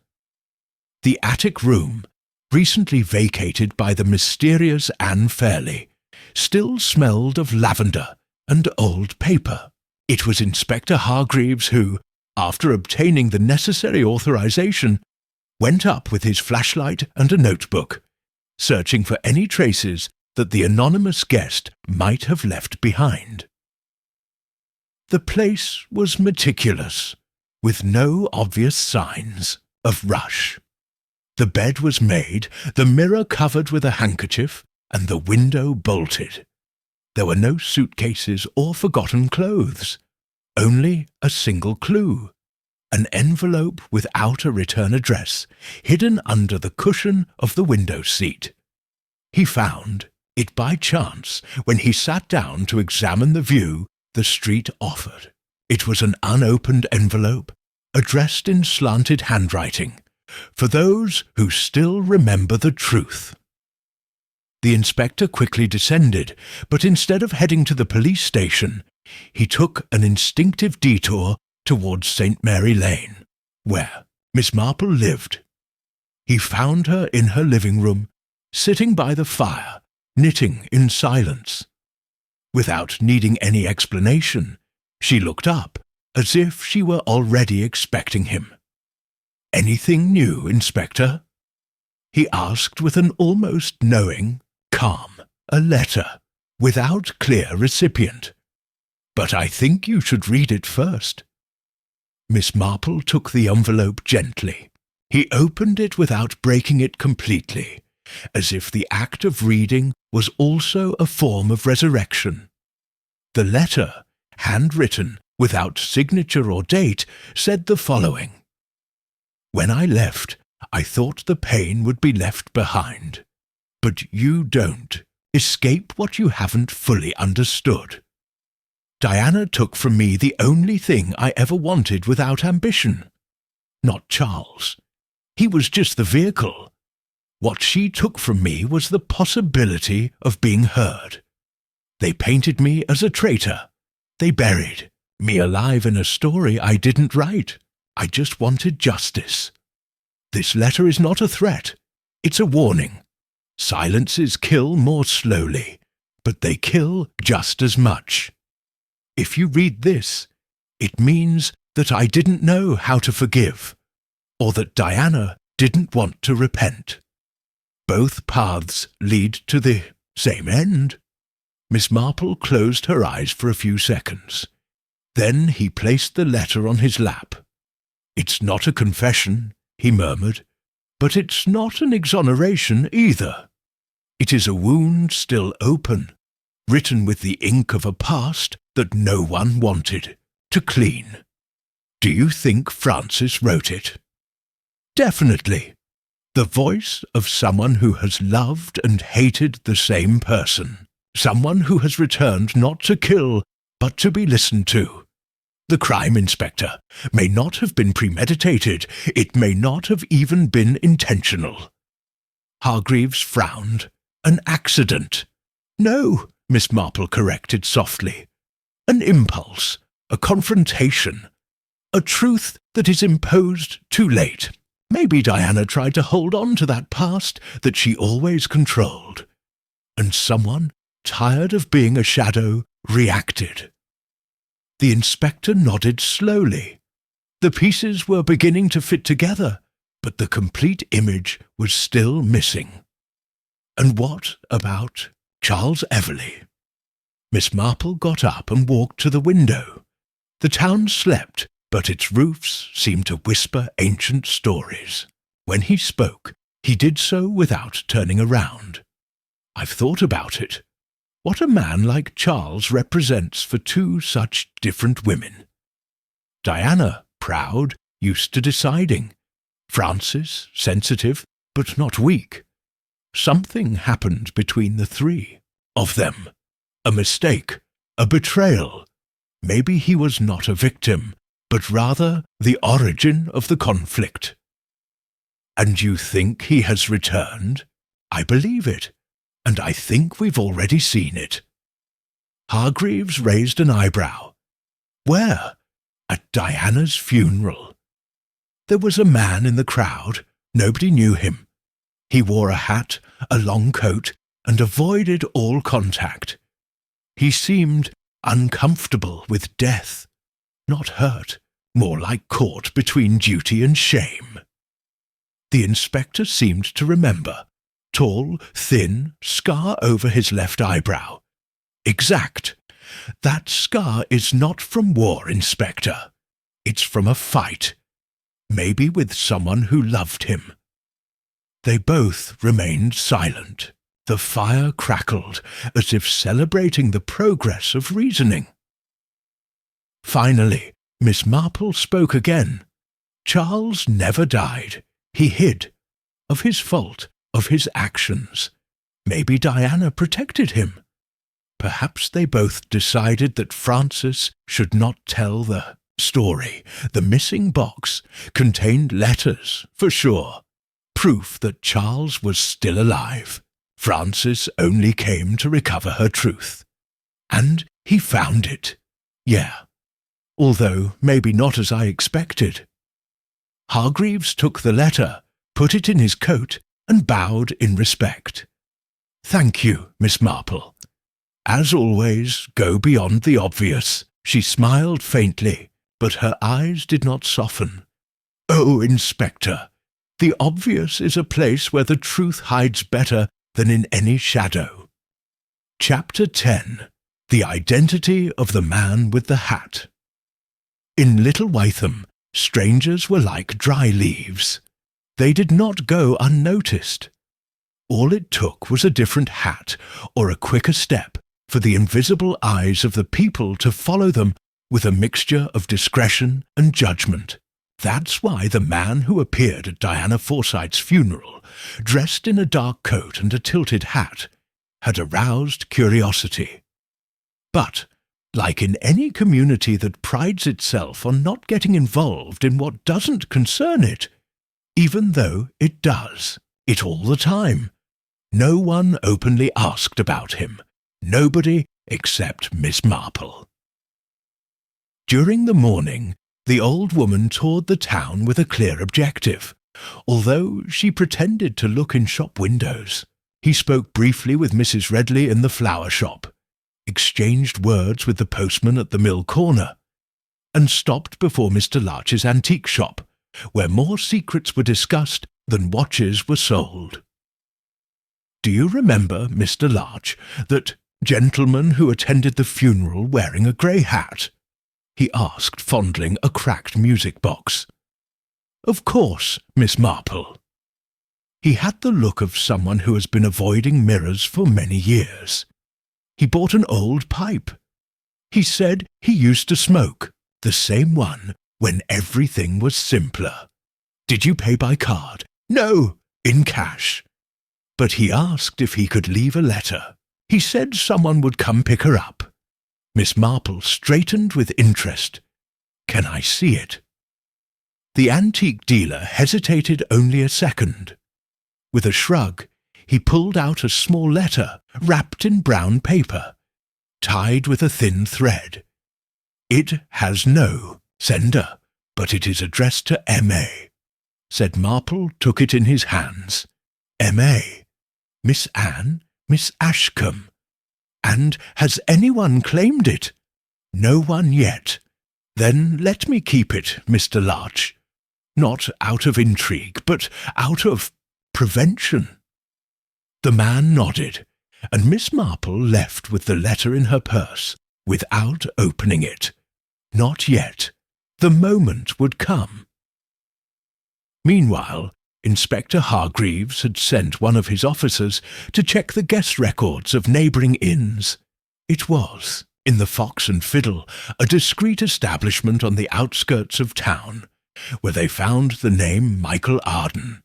The attic room, recently vacated by the mysterious Anne Fairley, still smelled of lavender and old paper. It was Inspector Hargreaves who, after obtaining the necessary authorization, went up with his flashlight and a notebook, searching for any traces that the anonymous guest might have left behind. The place was meticulous, with no obvious signs of rush. The bed was made, the mirror covered with a handkerchief, and the window bolted. There were no suitcases or forgotten clothes, only a single clue. An envelope without a return address, hidden under the cushion of the window seat. He found it by chance when he sat down to examine the view the street offered. It was an unopened envelope, addressed in slanted handwriting, for those who still remember the truth. The inspector quickly descended, but instead of heading to the police station, he took an instinctive detour towards St. Mary Lane, where Miss Marple lived. He found her in her living room, sitting by the fire, knitting in silence. Without needing any explanation, she looked up, as if she were already expecting him. "Anything new, Inspector?" he asked with an almost knowing calm. "A letter, without clear recipient. But I think you should read it first." Miss Marple took the envelope gently. He opened it without breaking it completely, as if the act of reading was also a form of resurrection. The letter, handwritten, without signature or date, said the following: "When I left, I thought the pain would be left behind. But you don't. Escape what you haven't fully understood. Diana took from me the only thing I ever wanted without ambition. Not Charles. He was just the vehicle. What she took from me was the possibility of being heard. They painted me as a traitor. They buried me alive in a story I didn't write. I just wanted justice. This letter is not a threat. It's a warning. Silences kill more slowly, but they kill just as much. If you read this, it means that I didn't know how to forgive, or that Diana didn't want to repent. Both paths lead to the same end. Miss Marple closed her eyes for a few seconds. Then he placed the letter on his lap. "It's not a confession," he murmured, "but it's not an exoneration either. It is a wound still open, written with the ink of a past that no one wanted to clean. Do you think Francis wrote it?" "Definitely. The voice of someone who has loved and hated the same person. Someone who has returned not to kill, but to be listened to. The crime, Inspector, may not have been premeditated. It may not have even been intentional." Hargreaves frowned. "An accident." "No," Miss Marple corrected softly. "An impulse, a confrontation, a truth that is imposed too late. Maybe Diana tried to hold on to that past that she always controlled. And someone, tired of being a shadow, reacted." The inspector nodded slowly. The pieces were beginning to fit together, but the complete image was still missing. "And what about Charles Everleigh?" Miss Marple got up and walked to the window. The town slept, but its roofs seemed to whisper ancient stories. When he spoke, he did so without turning around. "I've thought about it. What a man like Charles represents for two such different women. Diana, proud, used to deciding. Francis, sensitive, but not weak. Something happened between the three of them. A mistake, a betrayal. Maybe he was not a victim, but rather the origin of the conflict." "And you think he has returned?" "I believe it, and I think we've already seen it." Hargreaves raised an eyebrow. "Where?" "At Diana's funeral. There was a man in the crowd. Nobody knew him. He wore a hat, a long coat, and avoided all contact. He seemed uncomfortable with death, not hurt, more like caught between duty and shame." The inspector seemed to remember. Tall, thin, scar over his left eyebrow. "Exact. That scar is not from war, Inspector. It's from a fight. Maybe with someone who loved him." They both remained silent. The fire crackled, as if celebrating the progress of reasoning. Finally, Miss Marple spoke again. "Charles never died. He hid. Of his fault, of his actions. Maybe Diana protected him. Perhaps they both decided that Francis should not tell the story. The missing box contained letters, for sure. Proof that Charles was still alive. Francis only came to recover her truth. And he found it. Yeah. Although maybe not as I expected." Hargreaves took the letter, put it in his coat, and bowed in respect. "Thank you, Miss Marple. As always, go beyond the obvious." She smiled faintly, but her eyes did not soften. "Oh, Inspector, the obvious is a place where the truth hides better than in any shadow." Chapter 10. The Identity of the Man with the Hat. In Little Wytham, strangers were like dry leaves. They did not go unnoticed. All it took was a different hat or a quicker step for the invisible eyes of the people to follow them with a mixture of discretion and judgment. That's why the man who appeared at Diana Forsyte's funeral, dressed in a dark coat and a tilted hat, had aroused curiosity. But, like in any community that prides itself on not getting involved in what doesn't concern it, even though it does, it all the time, no one openly asked about him. Nobody except Miss Marple. During the morning, the old woman toured the town with a clear objective, although she pretended to look in shop windows. He spoke briefly with Mrs. Redley in the flower shop, exchanged words with the postman at the mill corner, and stopped before Mr. Larch's antique shop, where more secrets were discussed than watches were sold. "Do you remember, Mr. Larch, that gentleman who attended the funeral wearing a grey hat?" he asked, fondling a cracked music box. "Of course, Miss Marple. He had the look of someone who has been avoiding mirrors for many years. He bought an old pipe. He said he used to smoke, the same one, when everything was simpler. Did you pay by card? No, in cash. But he asked if he could leave a letter. He said someone would come pick her up." Miss Marple straightened with interest. "Can I see it?" The antique dealer hesitated only a second. With a shrug, he pulled out a small letter wrapped in brown paper, tied with a thin thread. "It has no sender, but it is addressed to M.A., said Marple, took it in his hands. "M.A. Miss Anne, Miss Ashcombe. And has anyone claimed it?" "No one yet." "Then let me keep it, Mr. Larch. Not out of intrigue, but out of prevention." The man nodded, and Miss Marple left with the letter in her purse, without opening it. Not yet. The moment would come. Meanwhile, Inspector Hargreaves had sent one of his officers to check the guest records of neighbouring inns. It was, in the Fox and Fiddle, a discreet establishment on the outskirts of town, where they found the name Michael Arden.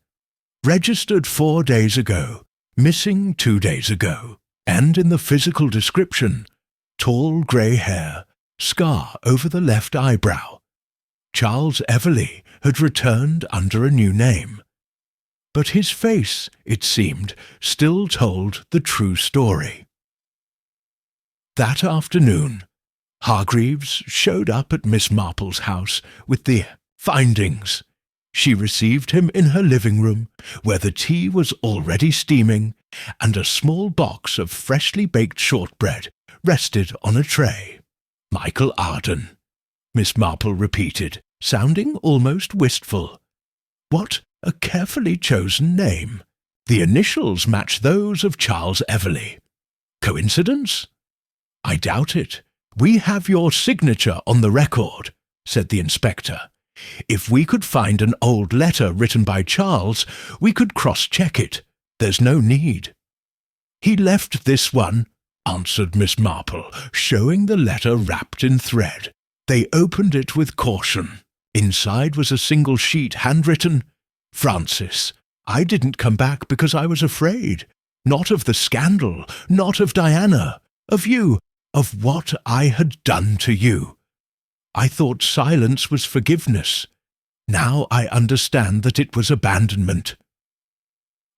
Registered 4 days ago, missing 2 days ago, and in the physical description, tall grey hair, scar over the left eyebrow. Charles Everleigh had returned under a new name. But his face, it seemed, still told the true story. That afternoon, Hargreaves showed up at Miss Marple's house with the findings. She received him in her living room, where the tea was already steaming, and a small box of freshly baked shortbread rested on a tray. "Michael Arden," Miss Marple repeated, sounding almost wistful. "What a carefully chosen name. The initials match those of Charles Everleigh. Coincidence? I doubt it. We have your signature on the record," said the inspector. "If we could find an old letter written by Charles, we could cross-check it. There's no need." "He left this one," answered Miss Marple, showing the letter wrapped in thread. They opened it with caution. Inside was a single sheet handwritten, "Francis, I didn't come back because I was afraid. Not of the scandal, not of Diana, of you, of what I had done to you. I thought silence was forgiveness. Now I understand that it was abandonment.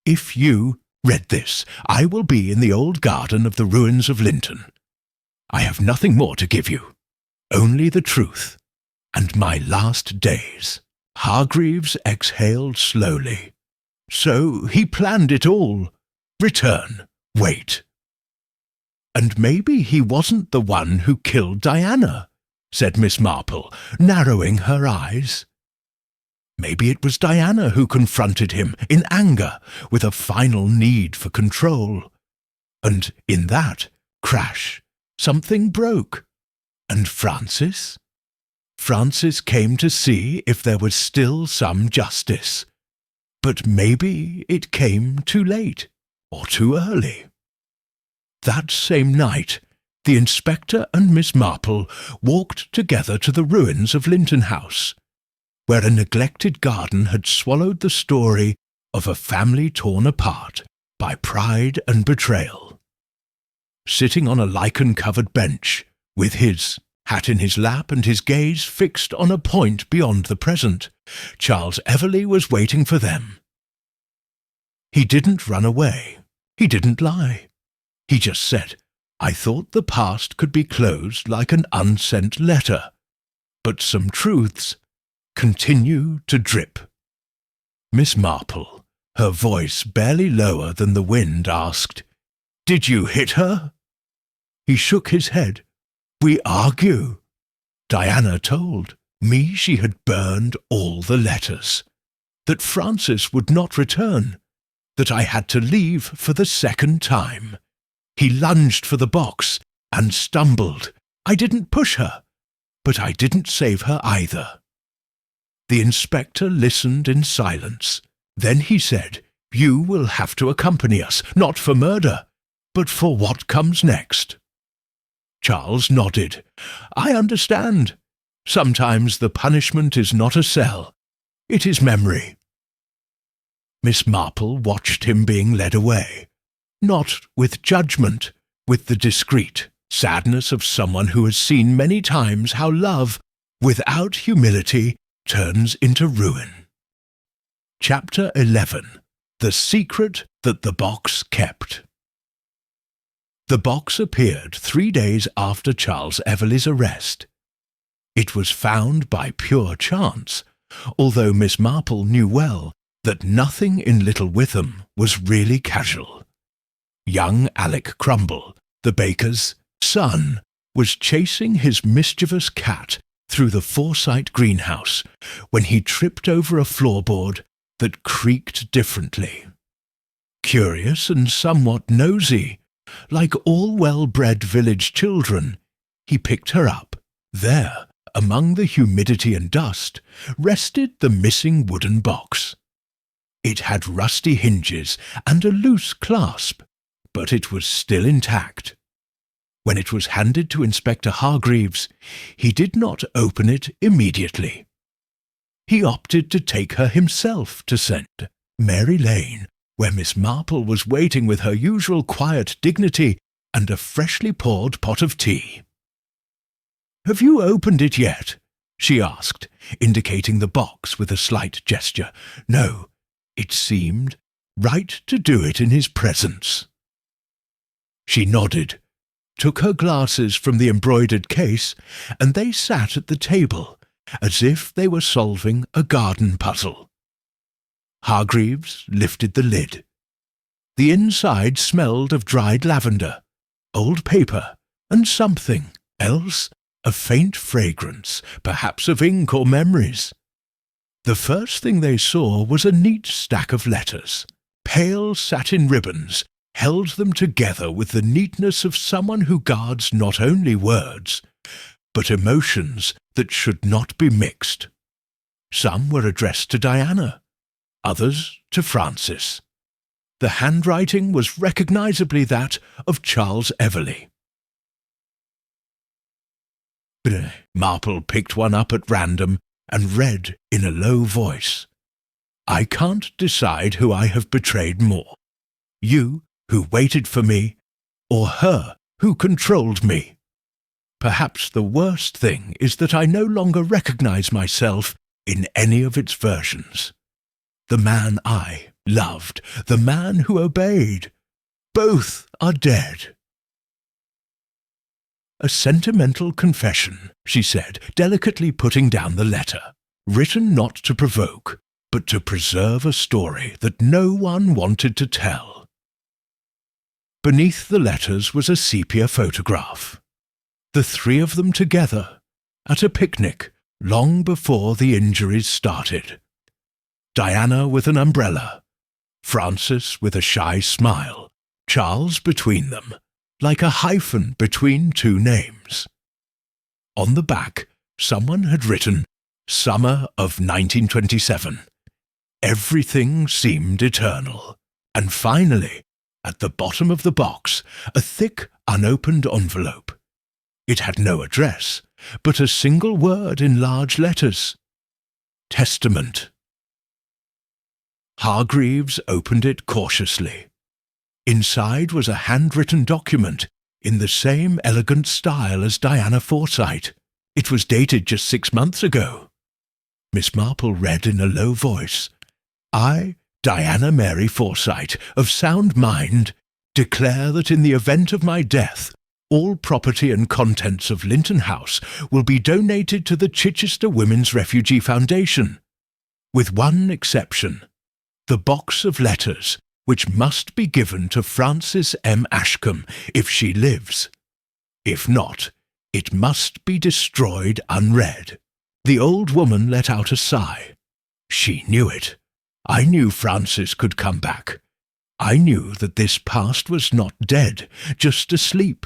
If you read this, I will be in the old garden of the ruins of Linton. I have nothing more to give you, only the truth, and my last days." Hargreaves exhaled slowly. "So he planned it all. Return. Wait." "And maybe he wasn't the one who killed Diana," said Miss Marple, narrowing her eyes. "Maybe it was Diana who confronted him in anger, with a final need for control. And in that crash, something broke. And Francis? Francis came to see if there was still some justice. But maybe it came too late, or too early." That same night, the inspector and Miss Marple walked together to the ruins of Linton House, where a neglected garden had swallowed the story of a family torn apart by pride and betrayal. Sitting on a lichen-covered bench, with his hat in his lap and his gaze fixed on a point beyond the present, Charles Everleigh was waiting for them. He didn't run away. He didn't lie. He just said, "I thought the past could be closed like an unsent letter, but some truths continue to drip." Miss Marple Her voice, barely lower than the wind, asked, "Did you hit her?" He shook his head. "We argue." Diana told me she had burned all the letters, that Francis would not return, that I had to leave for the second time. He lunged for the box and stumbled. I didn't push her, but I didn't save her either. The inspector listened in silence. Then he said, "You will have to accompany us, not for murder, but for what comes next." Charles nodded. "I understand. Sometimes the punishment is not a cell. It is memory." Miss Marple watched him being led away, not with judgment, with the discreet sadness of someone who has seen many times how love, without humility, turns into ruin. Chapter 11. The Secret That the Box Kept. The box appeared 3 days after Charles Everleigh's arrest. It was found by pure chance, although Miss Marple knew well that nothing in Little Witham was really casual. Young Alec Crumble, the baker's son, was chasing his mischievous cat through the Forsyte greenhouse when he tripped over a floorboard that creaked differently. Curious and somewhat nosy, like all well-bred village children, he picked her up. There, among the humidity and dust, rested the missing wooden box. It had rusty hinges and a loose clasp, but it was still intact. When it was handed to Inspector Hargreaves, he did not open it immediately. He opted to take her himself to St. Mary Lane, where Miss Marple was waiting with her usual quiet dignity and a freshly poured pot of tea. "Have you opened it yet?" she asked, indicating the box with a slight gesture. No, it seemed right to do it in his presence. She nodded, took her glasses from the embroidered case, and they sat at the table, as if they were solving a garden puzzle. Hargreaves lifted the lid. The inside smelled of dried lavender, old paper, and something else, a faint fragrance, perhaps of ink or memories. The first thing they saw was a neat stack of letters. Pale satin ribbons held them together with the neatness of someone who guards not only words, but emotions that should not be mixed. Some were addressed to Diana, others to Francis. The handwriting was recognizably that of Charles Everleigh. Marple picked one up at random and read in a low voice, "I can't decide who I have betrayed more, you who waited for me, or her who controlled me. Perhaps the worst thing is that I no longer recognize myself in any of its versions. The man I loved, the man who obeyed, both are dead." "A sentimental confession," she said, delicately putting down the letter, "written not to provoke, but to preserve a story that no one wanted to tell." Beneath the letters was a sepia photograph. The three of them together, at a picnic, long before the injuries started. Diana with an umbrella, Francis with a shy smile, Charles between them, like a hyphen between two names. On the back, someone had written, "Summer of 1927. Everything seemed eternal." And finally, at the bottom of the box, a thick, unopened envelope. It had no address, but a single word in large letters. Testament. Hargreaves opened it cautiously. Inside was a handwritten document in the same elegant style as Diana Forsyte. It was dated just 6 months ago. Miss Marple read in a low voice, "I, Diana Mary Forsyte, of sound mind, declare that in the event of my death, all property and contents of Linton House will be donated to the Chichester Women's Refugee Foundation, with one exception. the box of letters which must be given to Frances M. Ashcombe if she lives. If not, it must be destroyed unread. The old woman let out a sigh. She knew it. I knew Frances could come back. I knew that this past was not dead, just asleep.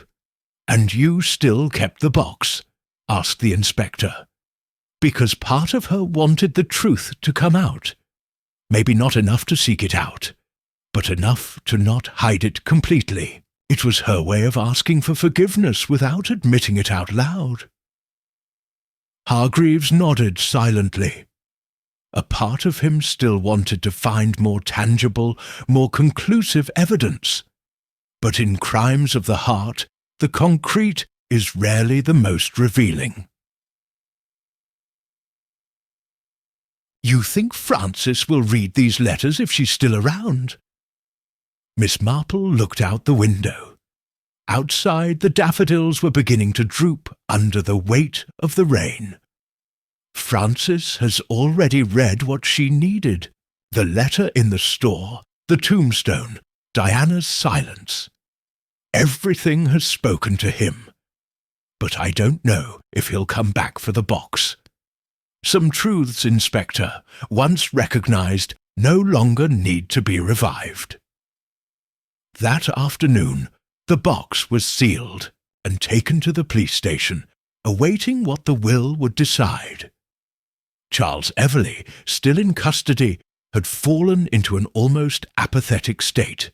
And you still kept the box? Asked the inspector. Because part of her wanted the truth to come out. Maybe not enough to seek it out, but enough to not hide it completely. It was her way of asking for forgiveness without admitting it out loud. Hargreaves nodded silently. A part of him still wanted to find more tangible, more conclusive evidence. But in crimes of the heart, the concrete is rarely the most revealing. You think Frances will read these letters if she's still around? Miss Marple looked out the window. Outside, the daffodils were beginning to droop under the weight of the rain. Frances has already read what she needed. The letter in the store, the tombstone, Diana's silence. Everything has spoken to him. But I don't know if he'll come back for the box. Some truths, Inspector, once recognized, no longer need to be revived. That afternoon, the box was sealed and taken to the police station, awaiting what the will would decide. Charles Everleigh, still in custody, had fallen into an almost apathetic state.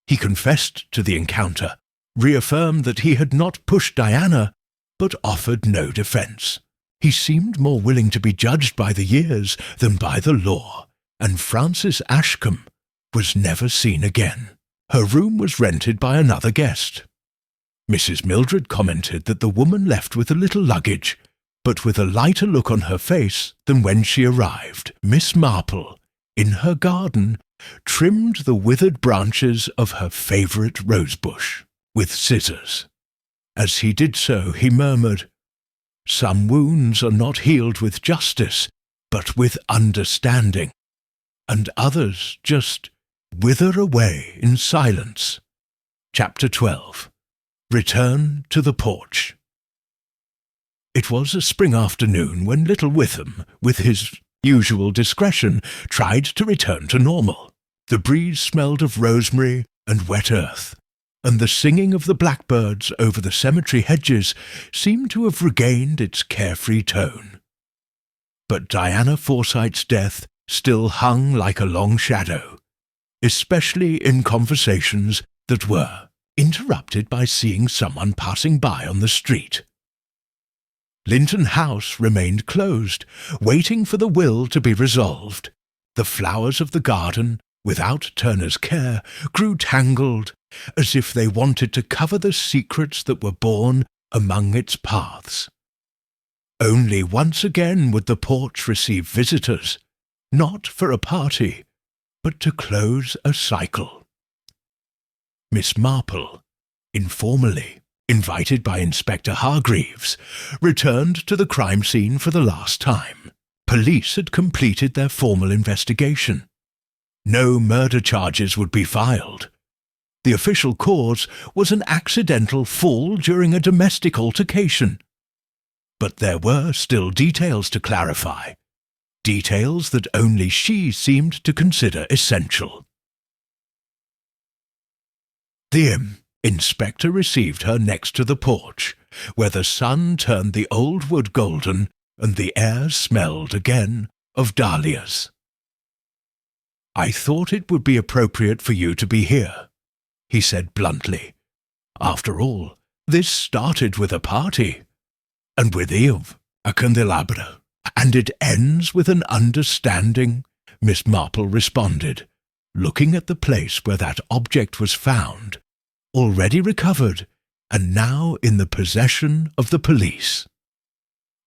He confessed to the encounter, reaffirmed that he had not pushed Diana, but offered no defence. He seemed more willing to be judged by the years than by the law, and Frances Ashcombe was never seen again. Her room was rented by another guest. Mrs. Mildred commented that the woman left with a little luggage, but with a lighter look on her face than when she arrived. Miss Marple, in her garden, trimmed the withered branches of her favourite rosebush with scissors. As he did so, he murmured, "Some wounds are not healed with justice, but with understanding, and others just wither away in silence." Chapter 12. Return to the Porch. It was a spring afternoon when little Witham, with his usual discretion, tried to return to normal. The breeze smelled of rosemary and wet earth, and the singing of the blackbirds over the cemetery hedges seemed to have regained its carefree tone. But Diana Forsyte's death still hung like a long shadow, especially in conversations that were interrupted by seeing someone passing by on the street. Linton House remained closed, waiting for the will to be resolved. The flowers of the garden, without Turner's care, grew tangled, as if they wanted to cover the secrets that were born among its paths. Only once again would the porch receive visitors, not for a party, but to close a cycle. Miss Marple, informally invited by Inspector Hargreaves, returned to the crime scene for the last time. Police had completed their formal investigation. No murder charges would be filed. The official cause was an accidental fall during a domestic altercation. But there were still details to clarify, details that only she seemed to consider essential. The Inspector received her next to the porch, where the sun turned the old wood golden and the air smelled again of dahlias. "I thought it would be appropriate for you to be here," he said bluntly. "After all, this started with a party, and with Eve, a candelabra, and it ends with an understanding," Miss Marple responded, looking at the place where that object was found, already recovered, and now in the possession of the police.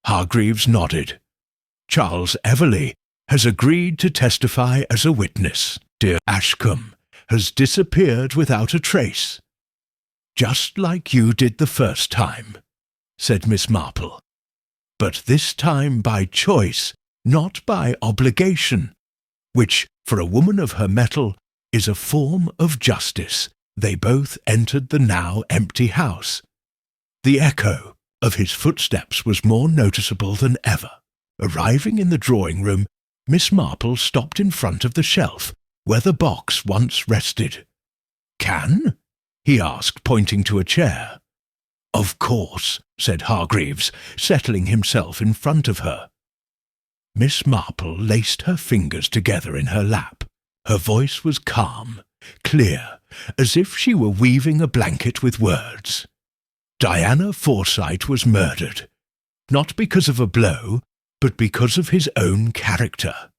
Hargreaves nodded. "Charles Everleigh has agreed to testify as a witness. Dear Ashcombe has disappeared without a trace, just like you did the first time," said Miss Marple. "But this time by choice, not by obligation. which, for a woman of her mettle, is a form of justice, they both entered the now empty house. The echo of his footsteps was more noticeable than ever. Arriving in the drawing-room, Miss Marple stopped in front of the shelf where the box once rested. "Can?" he asked, pointing to a chair. "Of course," said Hargreaves, settling himself in front of her. Miss Marple laced her fingers together in her lap. Her voice was calm, clear, as if she were weaving a blanket with words. Diana Forsyte was murdered, not because of a blow, but because of his own character.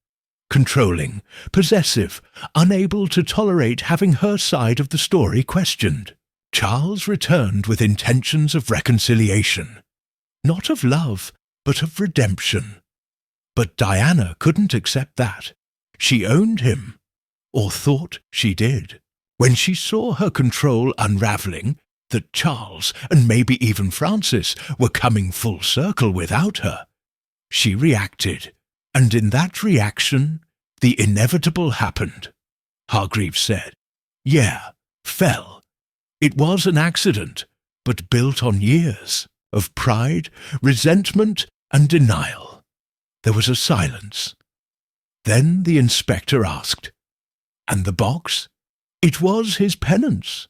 Controlling, possessive, unable to tolerate having her side of the story questioned. Charles returned with intentions of reconciliation. Not of love, but of redemption. But Diana couldn't accept that. She owned him, or thought she did. When she saw her control unravelling, that Charles, and maybe even Francis, were coming full circle without her, she reacted, and in that reaction, the inevitable happened. Hargreaves said, "Yeah, fell. It was an accident, but built on years of pride, resentment, and denial." There was a silence. Then the inspector asked, "And the box?" It was his penance.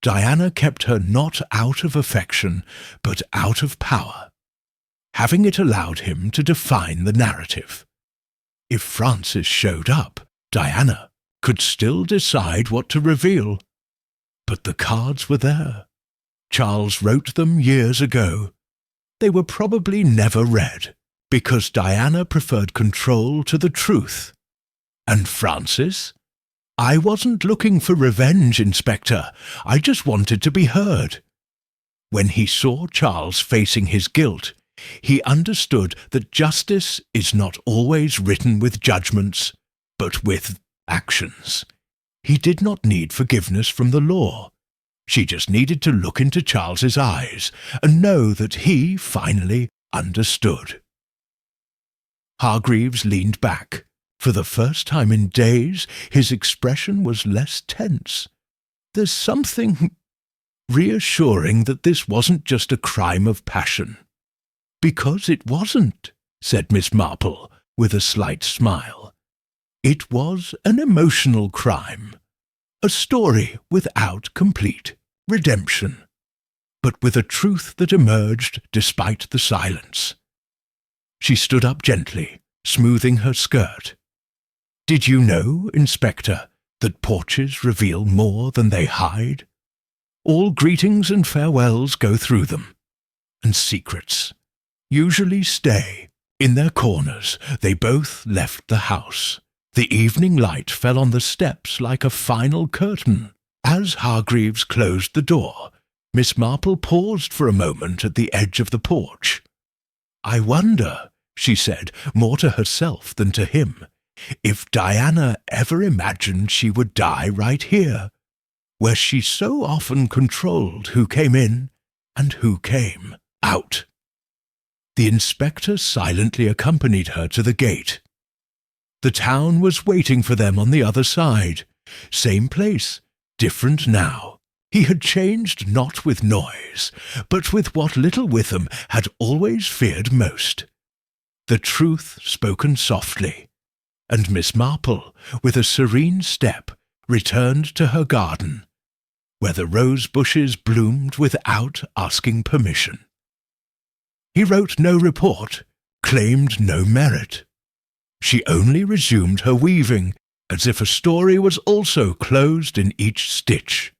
Diana kept her not out of affection, but out of power. Having it allowed him to define the narrative. If Francis showed up, Diana could still decide what to reveal. But the cards were there. Charles wrote them years ago. They were probably never read, because Diana preferred control to the truth. And Francis? "I wasn't looking for revenge, Inspector. I just wanted to be heard." When he saw Charles facing his guilt, he understood that justice is not always written with judgments, but with actions. He did not need forgiveness from the law. She just needed to look into Charles's eyes and know that he finally understood. Hargreaves leaned back. For the first time in days, his expression was less tense. There's something reassuring that this wasn't just a crime of passion. "Because it wasn't," said Miss Marple, with a slight smile. "It was an emotional crime, a story without complete redemption, but with a truth that emerged despite the silence." She stood up gently, smoothing her skirt. "Did you know, Inspector, that porches reveal more than they hide? All greetings and farewells go through them, and secrets usually stay in their corners." They both left the house. The evening light fell on the steps like a final curtain. As Hargreaves closed the door, Miss Marple paused for a moment at the edge of the porch. "I wonder," she said, more to herself than to him, "if Diana ever imagined she would die right here, where she so often controlled who came in and who came out." The inspector silently accompanied her to the gate. The town was waiting for them on the other side. Same place, different now. He had changed not with noise, but with what little Witham had always feared most. The truth spoken softly, and Miss Marple, with a serene step, returned to her garden, where the rose bushes bloomed without asking permission. He wrote no report, claimed no merit. She only resumed her weaving, as if a story was also closed in each stitch.